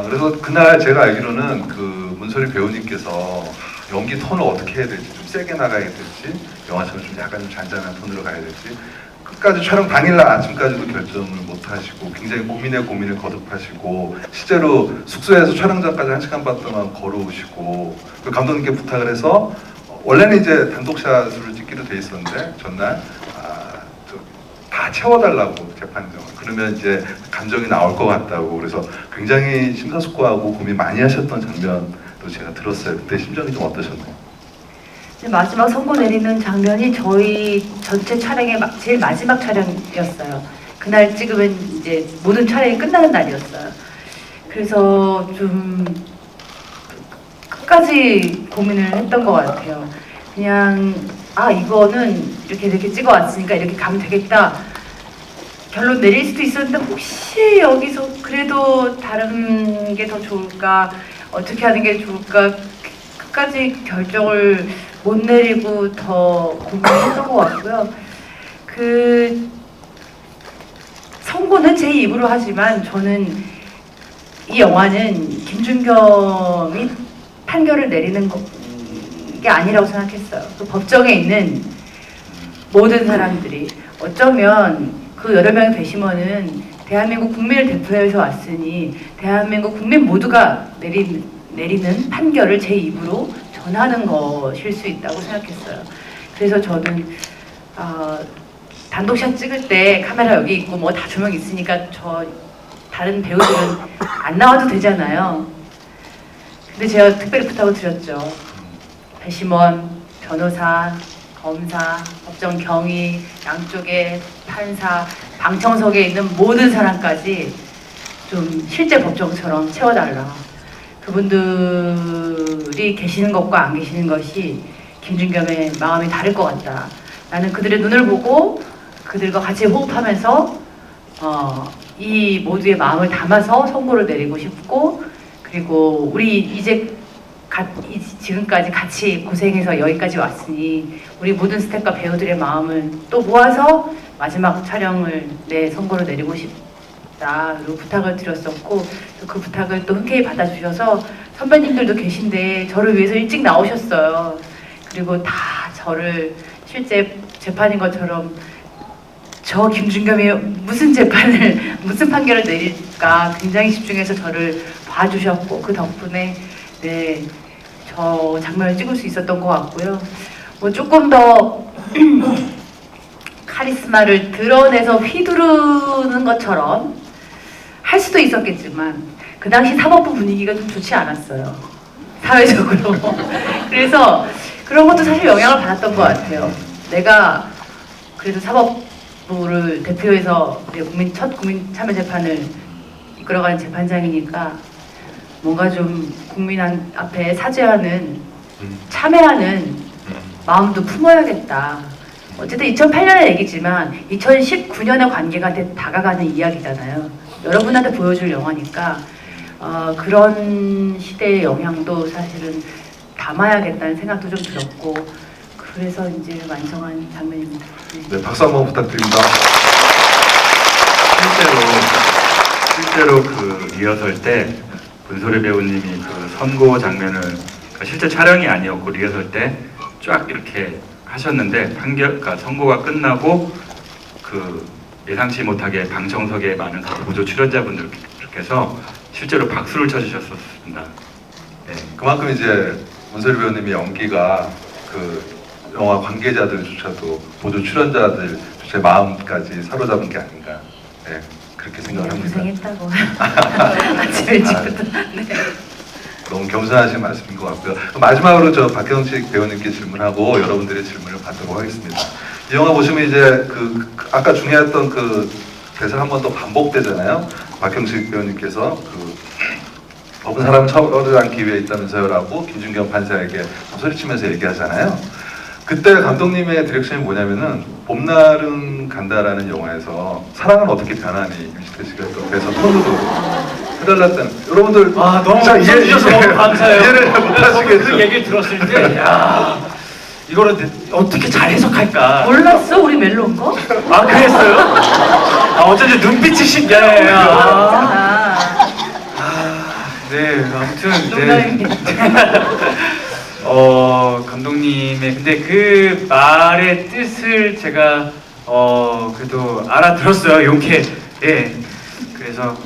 그래서 그날 제가 알기로는 그 문소리 배우님께서 연기 톤을 어떻게 해야 될지 좀 세게 나가야 될지 영화처럼 좀 약간 좀 잔잔한 톤으로 가야 될지 끝까지 촬영 당일날 아침까지도 결정을 못 하시고 굉장히 고민을 거듭하시고 실제로 숙소에서 촬영장까지 1시간 반 동안 걸어오시고 그 감독님께 부탁을 해서 원래는 이제 단독샷을 찍기로 돼 있었는데 전날 다 채워달라고 재판정. 그러면 이제 감정이 나올 것 같다고 그래서 굉장히 심사숙고하고 고민 많이 하셨던 장면도 제가 들었어요. 그때 심정이 좀 어떠셨나요? 마지막 선고 내리는 장면이 저희 전체 촬영의 제일 마지막 촬영이었어요. 그날 찍으면 이제 모든 촬영이 끝나는 날이었어요. 그래서 좀 끝까지 고민을 했던 것 같아요. 그냥 이거는 이렇게 찍어왔으니까 이렇게 가면 되겠다. 결론 내릴 수도 있었는데 혹시 여기서 그래도 다른 게 더 좋을까? 어떻게 하는 게 좋을까? 끝까지 결정을 못 내리고 더 고민했던 것 같고요. 그 선고는 제 입으로 하지만 저는 이 영화는 김준겸이 판결을 내리는 게 아니라고 생각했어요. 그 법정에 있는 모든 사람들이 어쩌면 그 여러 명의 배심원은 대한민국 국민을 대표해서 왔으니 대한민국 국민 모두가 내리는 판결을 제 입으로 전하는 것일 수 있다고 생각했어요. 그래서 저는 단독샷 찍을 때 카메라 여기 있고 뭐 다 조명 있으니까 저 다른 배우들은 안 나와도 되잖아요. 근데 제가 특별히 부탁을 드렸죠. 배심원, 변호사, 검사, 법정 경위, 양쪽에 판사, 방청석에 있는 모든 사람까지 좀 실제 법정처럼 채워달라. 그분들이 계시는 것과 안 계시는 것이 김준겸의 마음이 다를 것 같다. 나는 그들의 눈을 보고 그들과 같이 호흡하면서 이 모두의 마음을 담아서 선고를 내리고 싶고, 그리고 우리 이제 지금까지 같이 고생해서 여기까지 왔으니 우리 모든 스태프과 배우들의 마음을 또 모아서 마지막 촬영을 선고를 내리고 싶다. 그리고 부탁을 드렸었고 그 부탁을 또 흔쾌히 받아주셔서 선배님들도 계신데 저를 위해서 일찍 나오셨어요. 그리고 다 저를 실제 재판인 것처럼 저 김준겸이 무슨 판결을 내릴까 굉장히 집중해서 저를 봐주셨고 그 덕분에 저 장면을 찍을 수 있었던 것 같고요. 뭐 조금 더 카리스마를 드러내서 휘두르는 것처럼 할 수도 있었겠지만 그 당시 사법부 분위기가 좀 좋지 않았어요. 사회적으로. 그래서 그런 것도 사실 영향을 받았던 것 같아요. 내가 그래도 사법부를 대표해서 첫 국민 참여 재판을 이끌어가는 재판장이니까 뭔가 좀 국민 앞에 사죄하는, 참여하는 마음도 품어야겠다. 어쨌든 2008년의 얘기지만 2019년의 관계가 다가가는 이야기잖아요. 여러분한테 보여줄 영화니까 그런 시대의 영향도 사실은 담아야겠다는 생각도 좀 들었고, 그래서 이제 완성한 장면입니다. 네, 박수 한번 부탁드립니다. 실제로 그 리허설 때 문소리 배우님이 그 선고 장면을 실제 촬영이 아니었고 리허설 때 쫙 이렇게 하셨는데 그러니까 선고가 끝나고 그 예상치 못하게 방청석에 많은 그 보조 출연자분들께서 실제로 박수를 쳐주셨었습니다. 네. 그만큼 이제 문소리 배우님의 연기가 그 영화 관계자들조차도 보조 출연자들 제 마음까지 사로잡은 게 아닌가, 그렇게 생각을 합니다. 고생했다고. 아침 일찍부터. 네. 너무 겸손하신 말씀인 것 같고요. 마지막으로 저 박형식 배우님께 질문하고 여러분들의 질문을 받도록 하겠습니다. 이 영화 보시면 이제 아까 중요했던 그 대사 한 번 더 반복되잖아요. 박형식 배우님께서 법은 사람을 처벌하지 않기 위해 있다면서요라고 김준겸 판사에게 소리치면서 얘기하잖아요. 그때 감독님의 디렉션이 뭐냐면은 봄날은 간다라는 영화에서 사랑은 어떻게 변하니 유시태 씨가 또 그래서 톤으로 해달랐다는, 여러분들 너무 웃어주셔서 너무 감사해요. 이해를 못하시겠죠? 그 얘기를 들었을 때 이거를 어떻게 잘 해석할까. 몰랐어? 우리 멜로인 거? 그랬어요? 어쩐지 눈빛이 신기해. 네, 아무튼 농담입니다. 감독님의 근데 그 말의 뜻을 제가 그래도 알아들었어요. 용케. 예. 그래서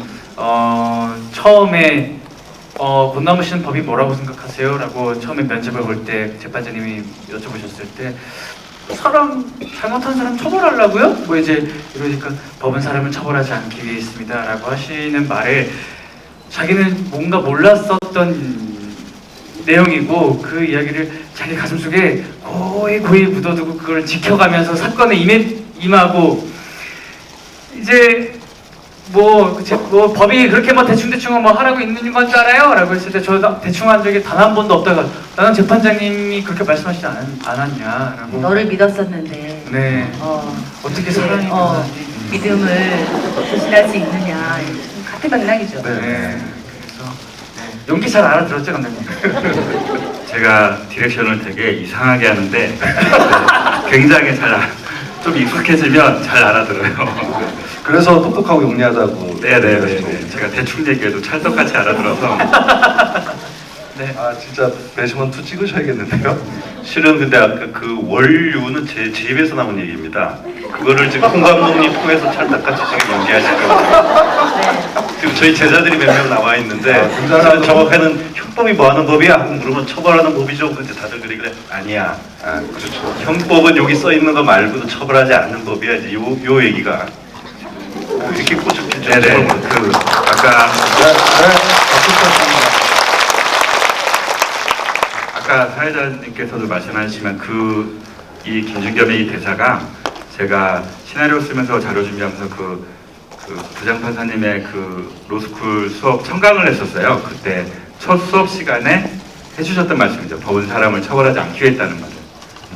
처음에 못 남으시는 법이 뭐라고 생각하세요? 라고 처음에 면접을 볼 때 재판장님이 여쭤보셨을 때 사람 잘못한 사람 처벌하려고요? 뭐 이제 이러니까 법은 사람을 처벌하지 않기 위해 있습니다 라고 하시는 말에 자기는 뭔가 몰랐었던 내용이고 그 이야기를 자기 가슴속에 고이 묻어두고 그걸 지켜가면서 사건에 임하고 이제 뭐 법이 그렇게 뭐 대충 뭐 하라고 있는 건 줄 알아요? 라고 했을 때 저 대충 한 적이 단 한 번도 없다가 나는 재판장님이 그렇게 말씀하시지 않았냐 라고 너를 믿었었는데 네 어떻게 사랑이 믿음을 부실할 수 있느냐 같은 맥락이죠. 네. 그래서 용기 잘 알아들었죠 감독님? 제가 디렉션을 되게 이상하게 하는데 굉장히 좀 익숙해지면 잘 알아들어요. 그래서 똑똑하고 용리하다고. 네네네. 제가 대충 얘기해도 찰떡같이 알아들어서. 네. 아 진짜 배심원 2 찍으셔야겠는데요. 실은 근데 아까 그 원류는 제 입에서 나온 얘기입니다. 그거를 지금 홍 감독님 통해서 찰떡같이 지금 연기하실 거예요. 지금 저희 제자들이 몇 명 나와 있는데 굉장한 정확하는 형법이 뭐 하는 법이야? 하고 물으면 처벌하는 법이죠. 근데 다들 그래 아니야. 아 그렇죠. 형법은 여기 써 있는 거 말고도 처벌하지 않는 법이야. 이제 요 얘기가 이렇게 꼬집히죠. 네네. 아까 사회자님께서도 말씀하시지만 이 김준겸의 이 대사가 제가 시나리오 쓰면서 자료 준비하면서 그 부장판사님의 그 로스쿨 수업 청강을 했었어요. 그때 첫 수업 시간에 해주셨던 말씀이죠. 법은 사람을 처벌하지 않기 위해 했다는 말을.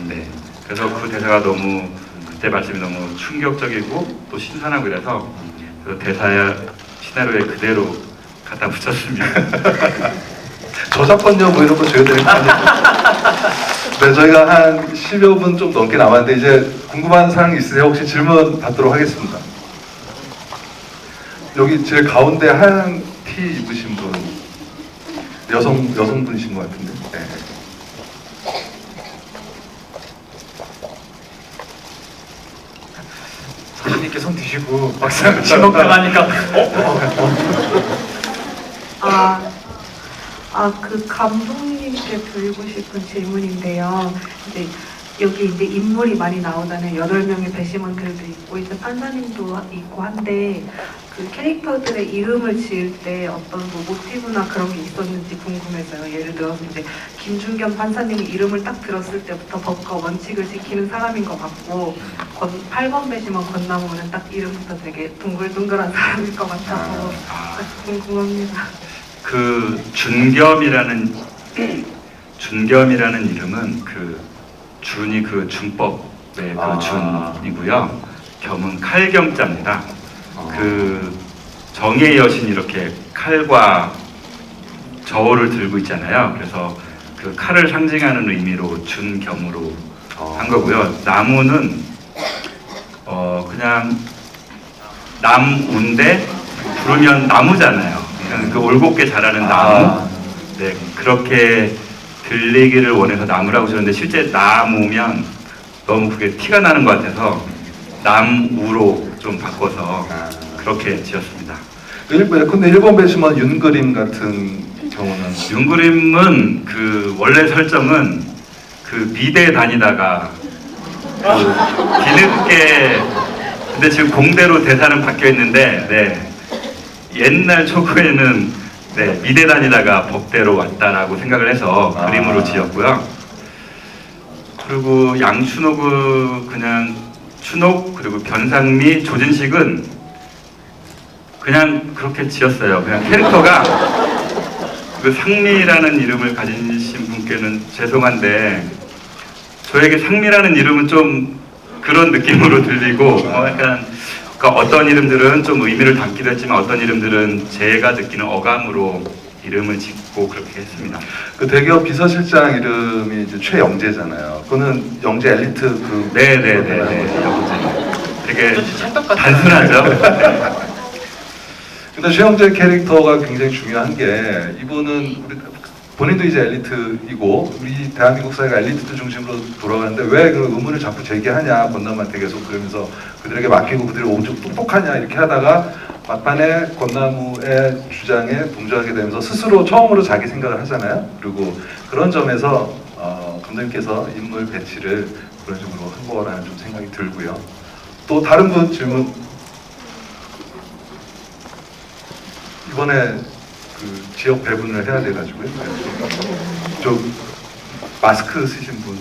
네. 그래서 그 대사가 그때 말씀이 너무 충격적이고 또 신선하고 이래서 그 대사의 시나리오에 그대로 갖다 붙였습니다. 저작권료 뭐 이런 거 줘야 되는 거 아니에요? 네, 저희가 한 10여 분 좀 넘게 남았는데 이제 궁금한 사항 있으세요? 혹시 질문 받도록 하겠습니다. 여기 제일 가운데 하얀 티 입으신 분 여성분이신 것 같은데. 네. 사장님께 손 드시고 막상 지목 당하니까 그 감독님께 드리고 싶은 질문인데요. 이제 여기 이제 인물이 많이 나오잖아요. 8명의 배심원들도 있고 이제 판사님도 있고 한데 그 캐릭터들의 이름을 지을 때 어떤 뭐 모티브나 그런 게 있었는지 궁금해서요. 예를 들어서 이제 김준겸 판사님이 이름을 딱 들었을 때부터 법과 원칙을 지키는 사람인 것 같고 8번 배심원 권나무는 딱 이름부터 되게 둥글둥글한 사람일 것 같아서 궁금합니다. 그 준겸이라는 이름은 준이 준법의 준이고요. 겸은 칼경자입니다. 정의의 여신이 이렇게 칼과 저울을 들고 있잖아요. 그래서 그 칼을 상징하는 의미로 준겸으로 한 거고요. 나무는 그냥 나무인데 부르면 나무잖아요. 그냥 그 올곧게 자라는 나무. 네, 그렇게 들리기를 원해서 나무라고 지었는데 실제 나무면 너무 그게 티가 나는 것 같아서 나무로 좀 바꿔서 그렇게 지었습니다. 근데 일본 배심원 윤그림 같은 경우는 윤그림은 원래 설정은 미대 다니다가 뒤늦게 근데 지금 공대로 대사는 바뀌어 있는데 네, 옛날 초구에는 네, 미대 다니다가 법대로 왔다라고 생각을 해서 그림으로 지었고요. 그리고 양춘옥은 그냥 춘옥 그리고 변상미, 조진식은 그냥 그렇게 지었어요. 그냥 캐릭터가 상미라는 이름을 가지신 분께는 죄송한데 저에게 상미라는 이름은 좀 그런 느낌으로 들리고 약간 그러니까 어떤 이름들은 좀 의미를 담기도 했지만 어떤 이름들은 제가 느끼는 어감으로 이름을 짓고 그렇게 했습니다. 그 대기업 비서실장 이름이 이제 최영재잖아요. 그거는 영재 엘리트 네네네. 되게 단순하죠. 근데 최영재 캐릭터가 굉장히 중요한 게 이분은 우리 본인도 이제 엘리트이고 우리 대한민국 사회가 엘리트들 중심으로 돌아가는데 왜 그 의문을 자꾸 제기하냐, 권남한테 계속 그러면서 그들에게 맡기고 그들이 엄청 똑똑하냐 이렇게 하다가 막판에 권나무의 주장에 동조하게 되면서 스스로 처음으로 자기 생각을 하잖아요. 그리고 그런 점에서 감독님께서 인물 배치를 그런 식으로 한 거라는 좀 생각이 들고요. 또 다른 분 질문. 이번에 그 지역 배분을 해야 돼가지고요. 네. 좀 마스크 쓰신 분.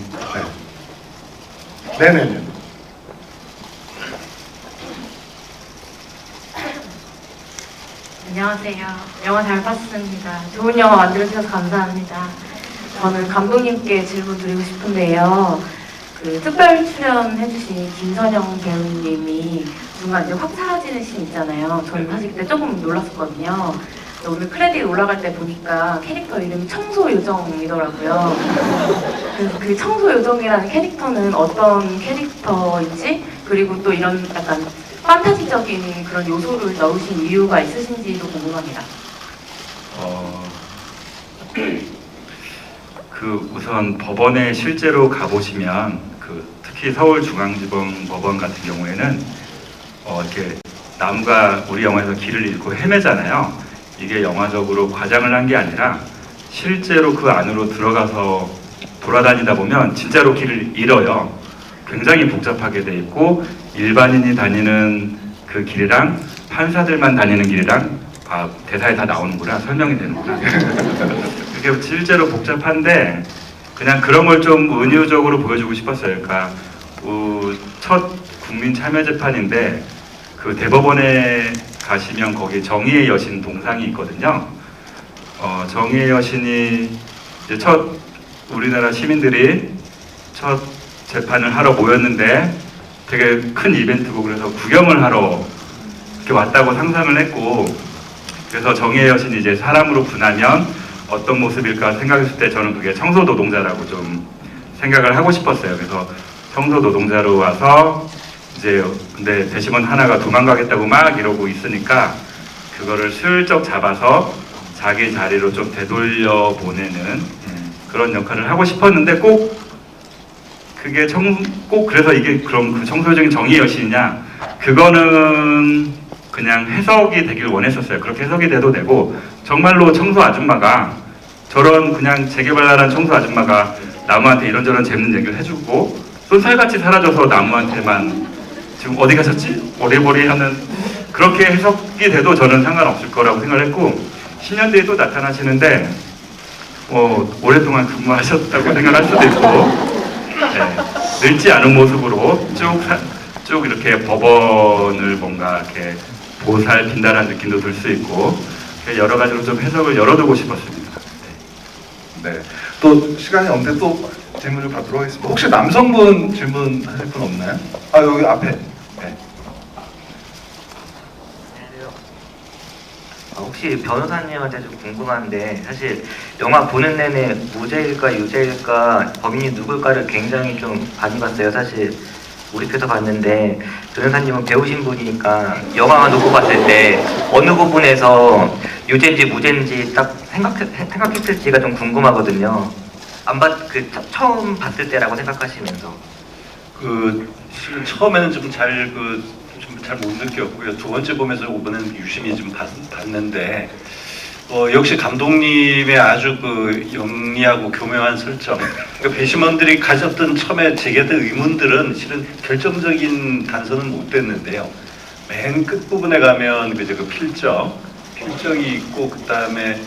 네. 네네네. 안녕하세요. 영화 잘 봤습니다. 좋은 영화 만들어주셔서 감사합니다. 저는 감독님께 질문 드리고 싶은데요. 그 특별 출연해주신 김선영 배우님이 중간 이제 확 사라지는 씬 있잖아요. 저는 사실 그때 조금 놀랐었거든요. 오늘 크레딧 올라갈 때 보니까 캐릭터 이름이 청소요정이더라고요. 그래서 그 청소요정이라는 캐릭터는 어떤 캐릭터인지, 그리고 또 이런 약간 판타지적인 그런 요소를 넣으신 이유가 있으신지도 궁금합니다. 그 우선 법원에 실제로 가보시면 특히 서울중앙지법 법원 같은 경우에는 이렇게 나무가 우리 영화에서 길을 잃고 헤매잖아요. 이게 영화적으로 과장을 한 게 아니라 실제로 그 안으로 들어가서 돌아다니다 보면 진짜로 길을 잃어요. 굉장히 복잡하게 돼 있고 일반인이 다니는 그 길이랑 판사들만 다니는 길이랑 대사에 다 나오는구나, 설명이 되는구나. 그게 실제로 복잡한데 그냥 그런 걸 좀 은유적으로 보여주고 싶었어요. 그러니까 첫 국민 참여 재판인데 그 대법원에 가시면 거기 정의의 여신 동상이 있거든요. 정의의 여신이 이제 우리나라 시민들이 첫 재판을 하러 모였는데 되게 큰 이벤트고 그래서 구경을 하러 이렇게 왔다고 상상을 했고, 그래서 정의의 여신이 이제 사람으로 분하면 어떤 모습일까 생각했을 때 저는 그게 청소 노동자라고 좀 생각을 하고 싶었어요. 그래서 청소 노동자로 와서 이제 근데 배심원 하나가 도망가겠다고 막 이러고 있으니까 그거를 슬쩍 잡아서 자기 자리로 좀 되돌려 보내는 그런 역할을 하고 싶었는데 꼭 그게 꼭 그래서 이게 그럼 그 청소적인 정의의 여신이냐, 그거는 그냥 해석이 되길 원했었어요. 그렇게 해석이 돼도 되고 정말로 청소 아줌마가 저런 그냥 재개발한 청소 아줌마가 나무한테 이런저런 재밌는 얘기를 해주고 쏜살같이 사라져서 나무한테만 지금 어디 가셨지? 오리보리 하는 그렇게 해석이 돼도 저는 상관없을 거라고 생각을 했고 10년 뒤에 또 나타나시는데 오랫동안 근무하셨다고 생각할 수도 있고 늙지 않은 모습으로 쭉 이렇게 법원을 뭔가 이렇게 보살핀다라는 느낌도 들 수 있고 여러 가지로 좀 해석을 열어두고 싶었습니다. 네. 또 시간이 없는데 또 질문을 받도록 하겠습니다. 혹시 남성분 질문하실 분 없나요? 여기 앞에. 네. 혹시 변호사님한테 좀 궁금한데 사실 영화 보는 내내 무죄일까 유죄일까 범인이 누굴까를 굉장히 좀 많이 봤어요. 사실 몰입해서 봤는데 변호사님은 배우신 분이니까 영화만 놓고 봤을 때 어느 부분에서 유죄인지 무죄인지 딱 생각했을지가 좀 궁금하거든요. 처음 봤을 때라고 생각하시면서. 실은 처음에는 좀 잘 못 느꼈고요. 두 번째 보면서 이번에는 유심히 좀 봤는데 역시 감독님의 아주 영리하고 교묘한 설정. 그러니까 배심원들이 가졌던 처음에 제기했던 의문들은 실은 결정적인 단서는 못 됐는데요. 맨 끝부분에 가면 그 필적이 있고 그 다음에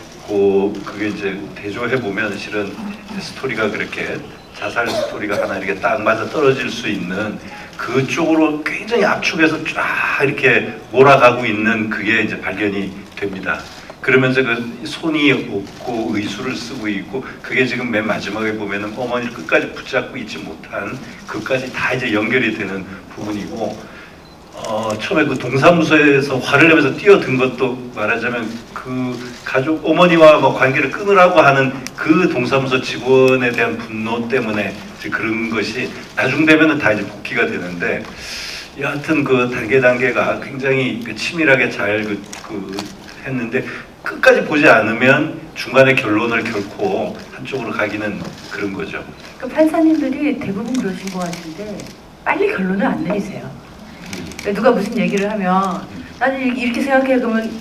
그게 이제 대조해 보면 실은 스토리가 그렇게 자살 스토리가 하나 이렇게 딱 맞아 떨어질 수 있는 그쪽으로 굉장히 압축해서 쫙 이렇게 몰아가고 있는 그게 이제 발견이 됩니다. 그러면서 그 손이 없고 의수를 쓰고 있고 그게 지금 맨 마지막에 보면은 어머니를 끝까지 붙잡고 있지 못한 그까지 다 이제 연결이 되는 부분이고 처음에 그 동사무소에서 화를 내면서 뛰어든 것도 말하자면 그 가족 어머니와 관계를 끊으라고 하는 그 동사무소 직원에 대한 분노 때문에 그런 것이 나중 되면은 다 이제 복귀가 되는데 여하튼 그 단계가 굉장히 치밀하게 잘 했는데 끝까지 보지 않으면 중간에 결론을 결코 한쪽으로 가기는 그런 거죠. 그 판사님들이 대부분 그러신 것 같은데 빨리 결론을 안 내리세요. 누가 무슨 얘기를 하면 나는 이렇게 생각해 그러면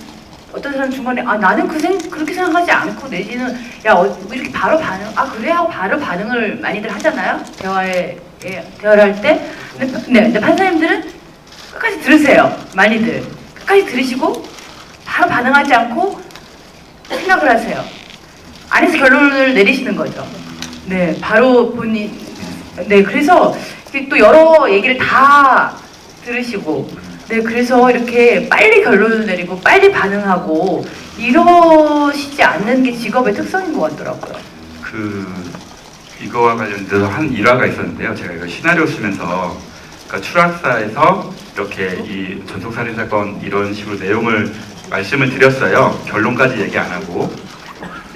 어떤 사람 중간에 나는 그렇게 생각하지 않고 내지는 이렇게 바로 반응 그래 하고 바로 반응을 많이들 하잖아요. 대화를 할 때. 근데 판사님들은 끝까지 들으세요. 많이들 끝까지 들으시고 바로 반응하지 않고 생각을 하세요. 안에서 결론을 내리시는 거죠. 네, 바로 본인. 네, 그래서 또 여러 얘기를 다 들으시고, 네, 그래서 이렇게 빨리 결론을 내리고 빨리 반응하고 이러시지 않는 게 직업의 특성인 것 같더라고요. 이거와 관련돼서 한 일화가 있었는데요. 제가 이거 시나리오 쓰면서 그러니까 추락사에서 이렇게 이 전속살인 사건 이런 식으로 내용을 말씀을 드렸어요. 결론까지 얘기 안 하고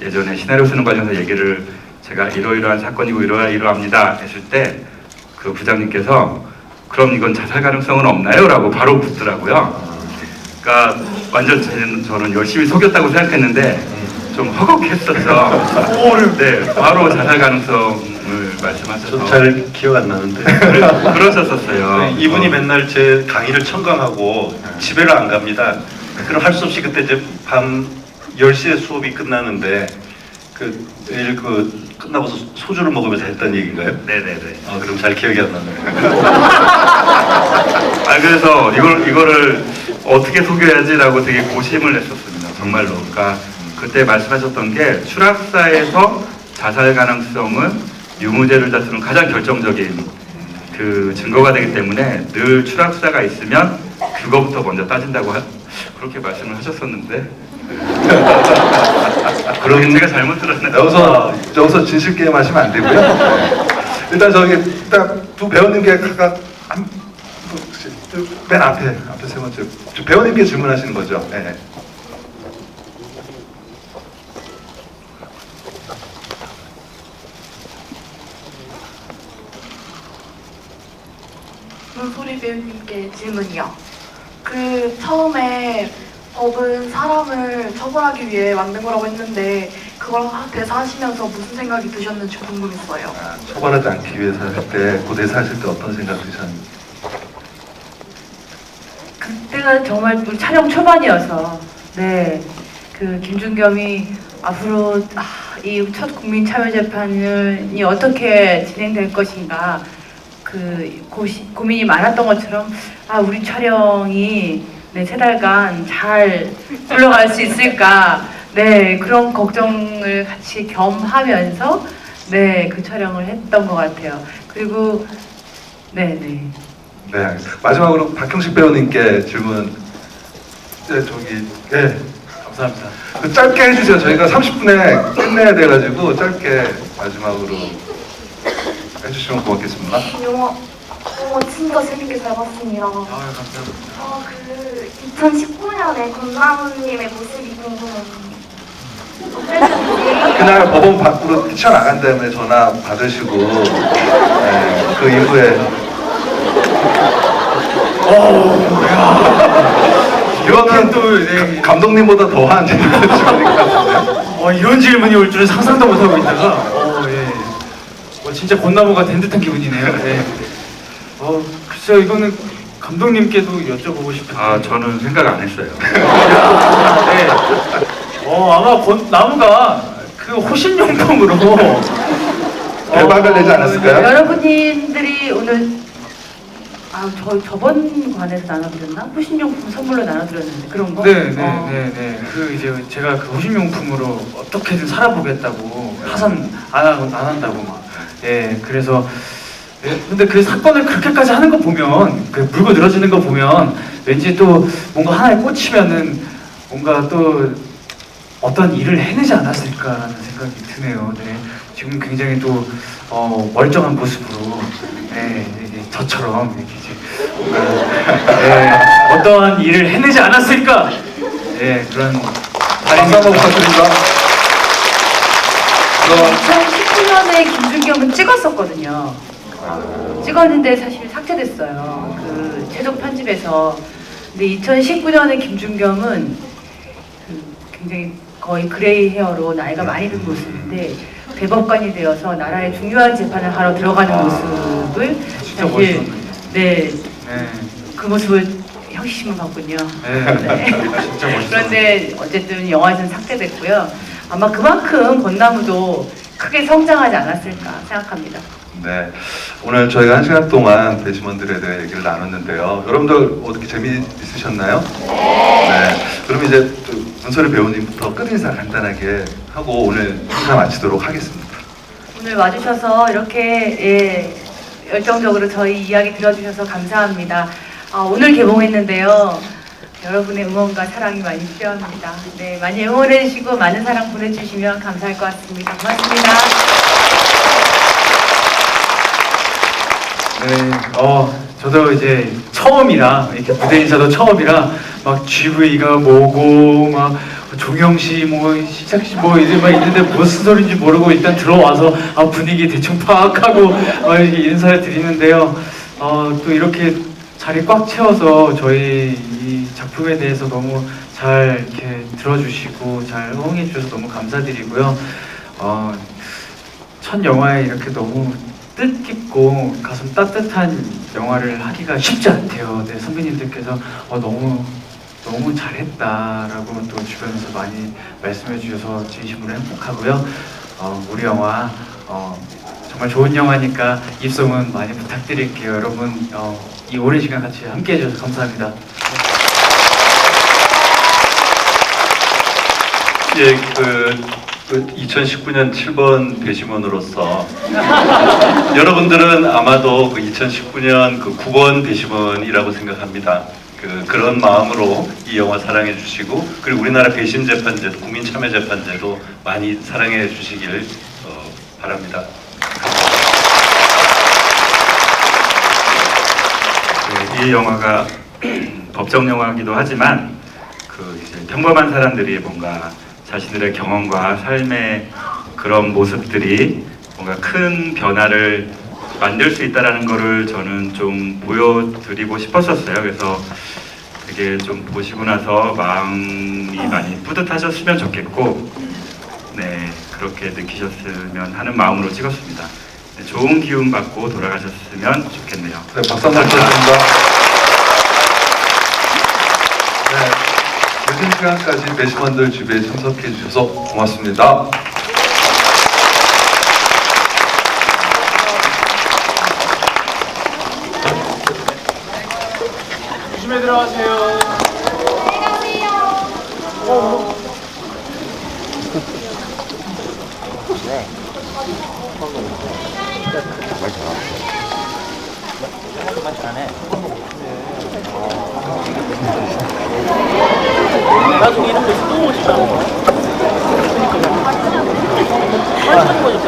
예전에 시나리오 쓰는 과정에서 얘기를 제가 이러이러한 사건이고 이러이러합니다 했을 때 그 부장님께서 그럼 이건 자살 가능성은 없나요? 라고 바로 묻더라고요. 그러니까 완전 저는 열심히 속였다고 생각했는데 좀 허걱했었죠. 네, 바로 자살 가능성을 말씀하셔서 저 잘 기억 안 나는데 그러셨었어요. 네, 이분이 맨날 제 강의를 청강하고 집에를 안 갑니다. 그럼 할 수 없이 그때 이제 밤 10시에 수업이 끝나는데 내일 끝나고서 소주를 먹으면서 했던 얘기인가요? 네네네. 그럼 잘 기억이 안 나네요. 그래서 이거를 어떻게 속여야지라고 되게 고심을 했었습니다. 정말로. 그러니까 그때 말씀하셨던 게 추락사에서 자살 가능성은 유무죄를 다투는 가장 결정적인 그 증거가 되기 때문에 늘 추락사가 있으면 그거부터 먼저 따진다고 그렇게 말씀을 하셨었는데 그러긴 제가 잘못 들었네요. 여기서 진실 게임 하시면 안 되고요. 일단 일단 두 배우님께 각각 맨 앞에 세 번째 배우님께 질문하시는 거죠. 네. 문소리 배우님께 질문이요. 처음에 법은 사람을 처벌하기 위해 만든 거라고 했는데 그걸 대사하시면서 무슨 생각이 드셨는지 궁금했어요. 처벌하지 않기 위해서 할 때, 그 대사하실 때 어떤 생각 드셨는지? 그때가 정말 촬영 초반이어서 네, 김준겸이 앞으로 이 첫 국민참여재판이 어떻게 진행될 것인가 고민이 많았던 것처럼 우리 촬영이 3달간 잘 흘러갈 수 있을까 그런 걱정을 같이 겸하면서 그 촬영을 했던 것 같아요. 그리고 네, 알겠습니다. 마지막으로 박형식 배우님께 질문. 감사합니다. 짧게 해주세요. 저희가 30분에 끝내야 돼가지고 짧게 마지막으로 해주시면 고맙겠습니다. 영화 진짜 재밌게 잘 봤습니다. 감사합니다. 2019년에 권나무님의 모습이 궁금해요. 어땠는지. 그날 법원 밖으로 뛰쳐나간 다음에 전화 받으시고 그 이후에 이거는 또 감독님보다 더한 질문이니까 이런 질문이 올 줄은 상상도 못하고 있다가 진짜 곤나무가 된 듯한 기분이네요. 글쎄요, 이거는 감독님께도 여쭤보고 싶은데 저는 생각 안 했어요. 아마 나무가 호신용품으로 대박을 내지 않았을까요? 여러분들이 오늘 저번 관에서 나눠드렸나? 호신용품 선물로 나눠드렸는데 그런 거? 네네네네. 이제 제가 호신용품으로 어떻게든 살아보겠다고 파산 안 한다고 그래서 근데 그 사건을 그렇게까지 하는 거 보면 물고 늘어지는 거 보면 왠지 또 뭔가 하나에 꽂히면은 뭔가 또 어떤 일을 해내지 않았을까라는 생각이 드네요. 지금 굉장히 또 멀쩡한 모습으로 저처럼 이렇게 어떠한 일을 해내지 않았을까 그런 박수 한번 부탁드립니다. 2019년에 김준겸은 찍었었거든요. 찍었는데 사실 삭제됐어요. 최종 편집에서. 근데 2019년에 김준겸은 굉장히 거의 그레이 헤어로 나이가 많이 든 모습인데 대법관이 되어서 나라의 중요한 재판을 하러 들어가는 모습을 진짜 사실 멋있었네요. 네, 네. 그 모습을 형식심을 봤군요. 네. 진짜 멋있었어요. 그런데 어쨌든 영화에서는 삭제됐고요. 아마 그만큼 건나무도 크게 성장하지 않았을까 생각합니다. 네, 오늘 저희가 1시간 동안 배심원들에 대해 얘기를 나눴는데요. 여러분들 어떻게 재미있으셨나요? 네. 그럼 이제 문소리 배우님부터 끝인사 간단하게 하고 오늘 인사 마치도록 하겠습니다. 오늘 와주셔서 이렇게 열정적으로 저희 이야기 들어주셔서 감사합니다. 오늘 개봉했는데요. 여러분의 응원과 사랑이 많이 필요합니다. 네, 많이 응원해주시고 많은 사랑 보내주시면 감사할 것 같습니다. 고맙습니다. 네, 저도 이제 처음이라 이렇게 무대 인사도 처음이라 막 GV가 뭐고 막 종영씨 뭐 시작씨 뭐 이제 막 있는데 무슨 소리인지 모르고 일단 들어와서 분위기 대충 파악하고 이렇게 인사를 드리는데요. 또 이렇게 자리 꽉 채워서 저희 이 작품에 대해서 너무 잘 이렇게 들어주시고 잘 호응해 주셔서 너무 감사드리고요. 첫 영화에 이렇게 너무 뜻깊고 가슴 따뜻한 영화를 하기가 쉽지 않대요. 네, 선배님들께서 너무 잘했다라고 또 주변에서 많이 말씀해 주셔서 진심으로 행복하고요. 우리 영화 정말 좋은 영화니까 입소문 많이 부탁드릴게요. 여러분 이 오랜 시간 같이 함께 해주셔서 감사합니다. 예, 2019년 7번 배심원으로서 여러분들은 아마도 2019년 9번 배심원이라고 생각합니다. 그런 마음으로 이 영화 사랑해 주시고 그리고 우리나라 배심 재판제, 국민 참여 재판제도 많이 사랑해 주시길 바랍니다. 네, 이 영화가 법정 영화이기도 하지만 이제 평범한 사람들이 뭔가 자신들의 경험과 삶의 그런 모습들이 뭔가 큰 변화를 만들 수 있다라는 거를 저는 좀 보여드리고 싶었었어요. 그래서 되게 좀 보시고 나서 마음이 많이 뿌듯하셨으면 좋겠고, 네, 그렇게 느끼셨으면 하는 마음으로 찍었습니다. 네, 좋은 기운 받고 돌아가셨으면 좋겠네요. 네, 박수 한번 부탁드립니다. 네, 늦은 시간까지 배심원들 집에 참석해 주셔서 고맙습니다. 조심히 들어가세요. 나중에 이런 거 쓰고 오시라고. 그러니까.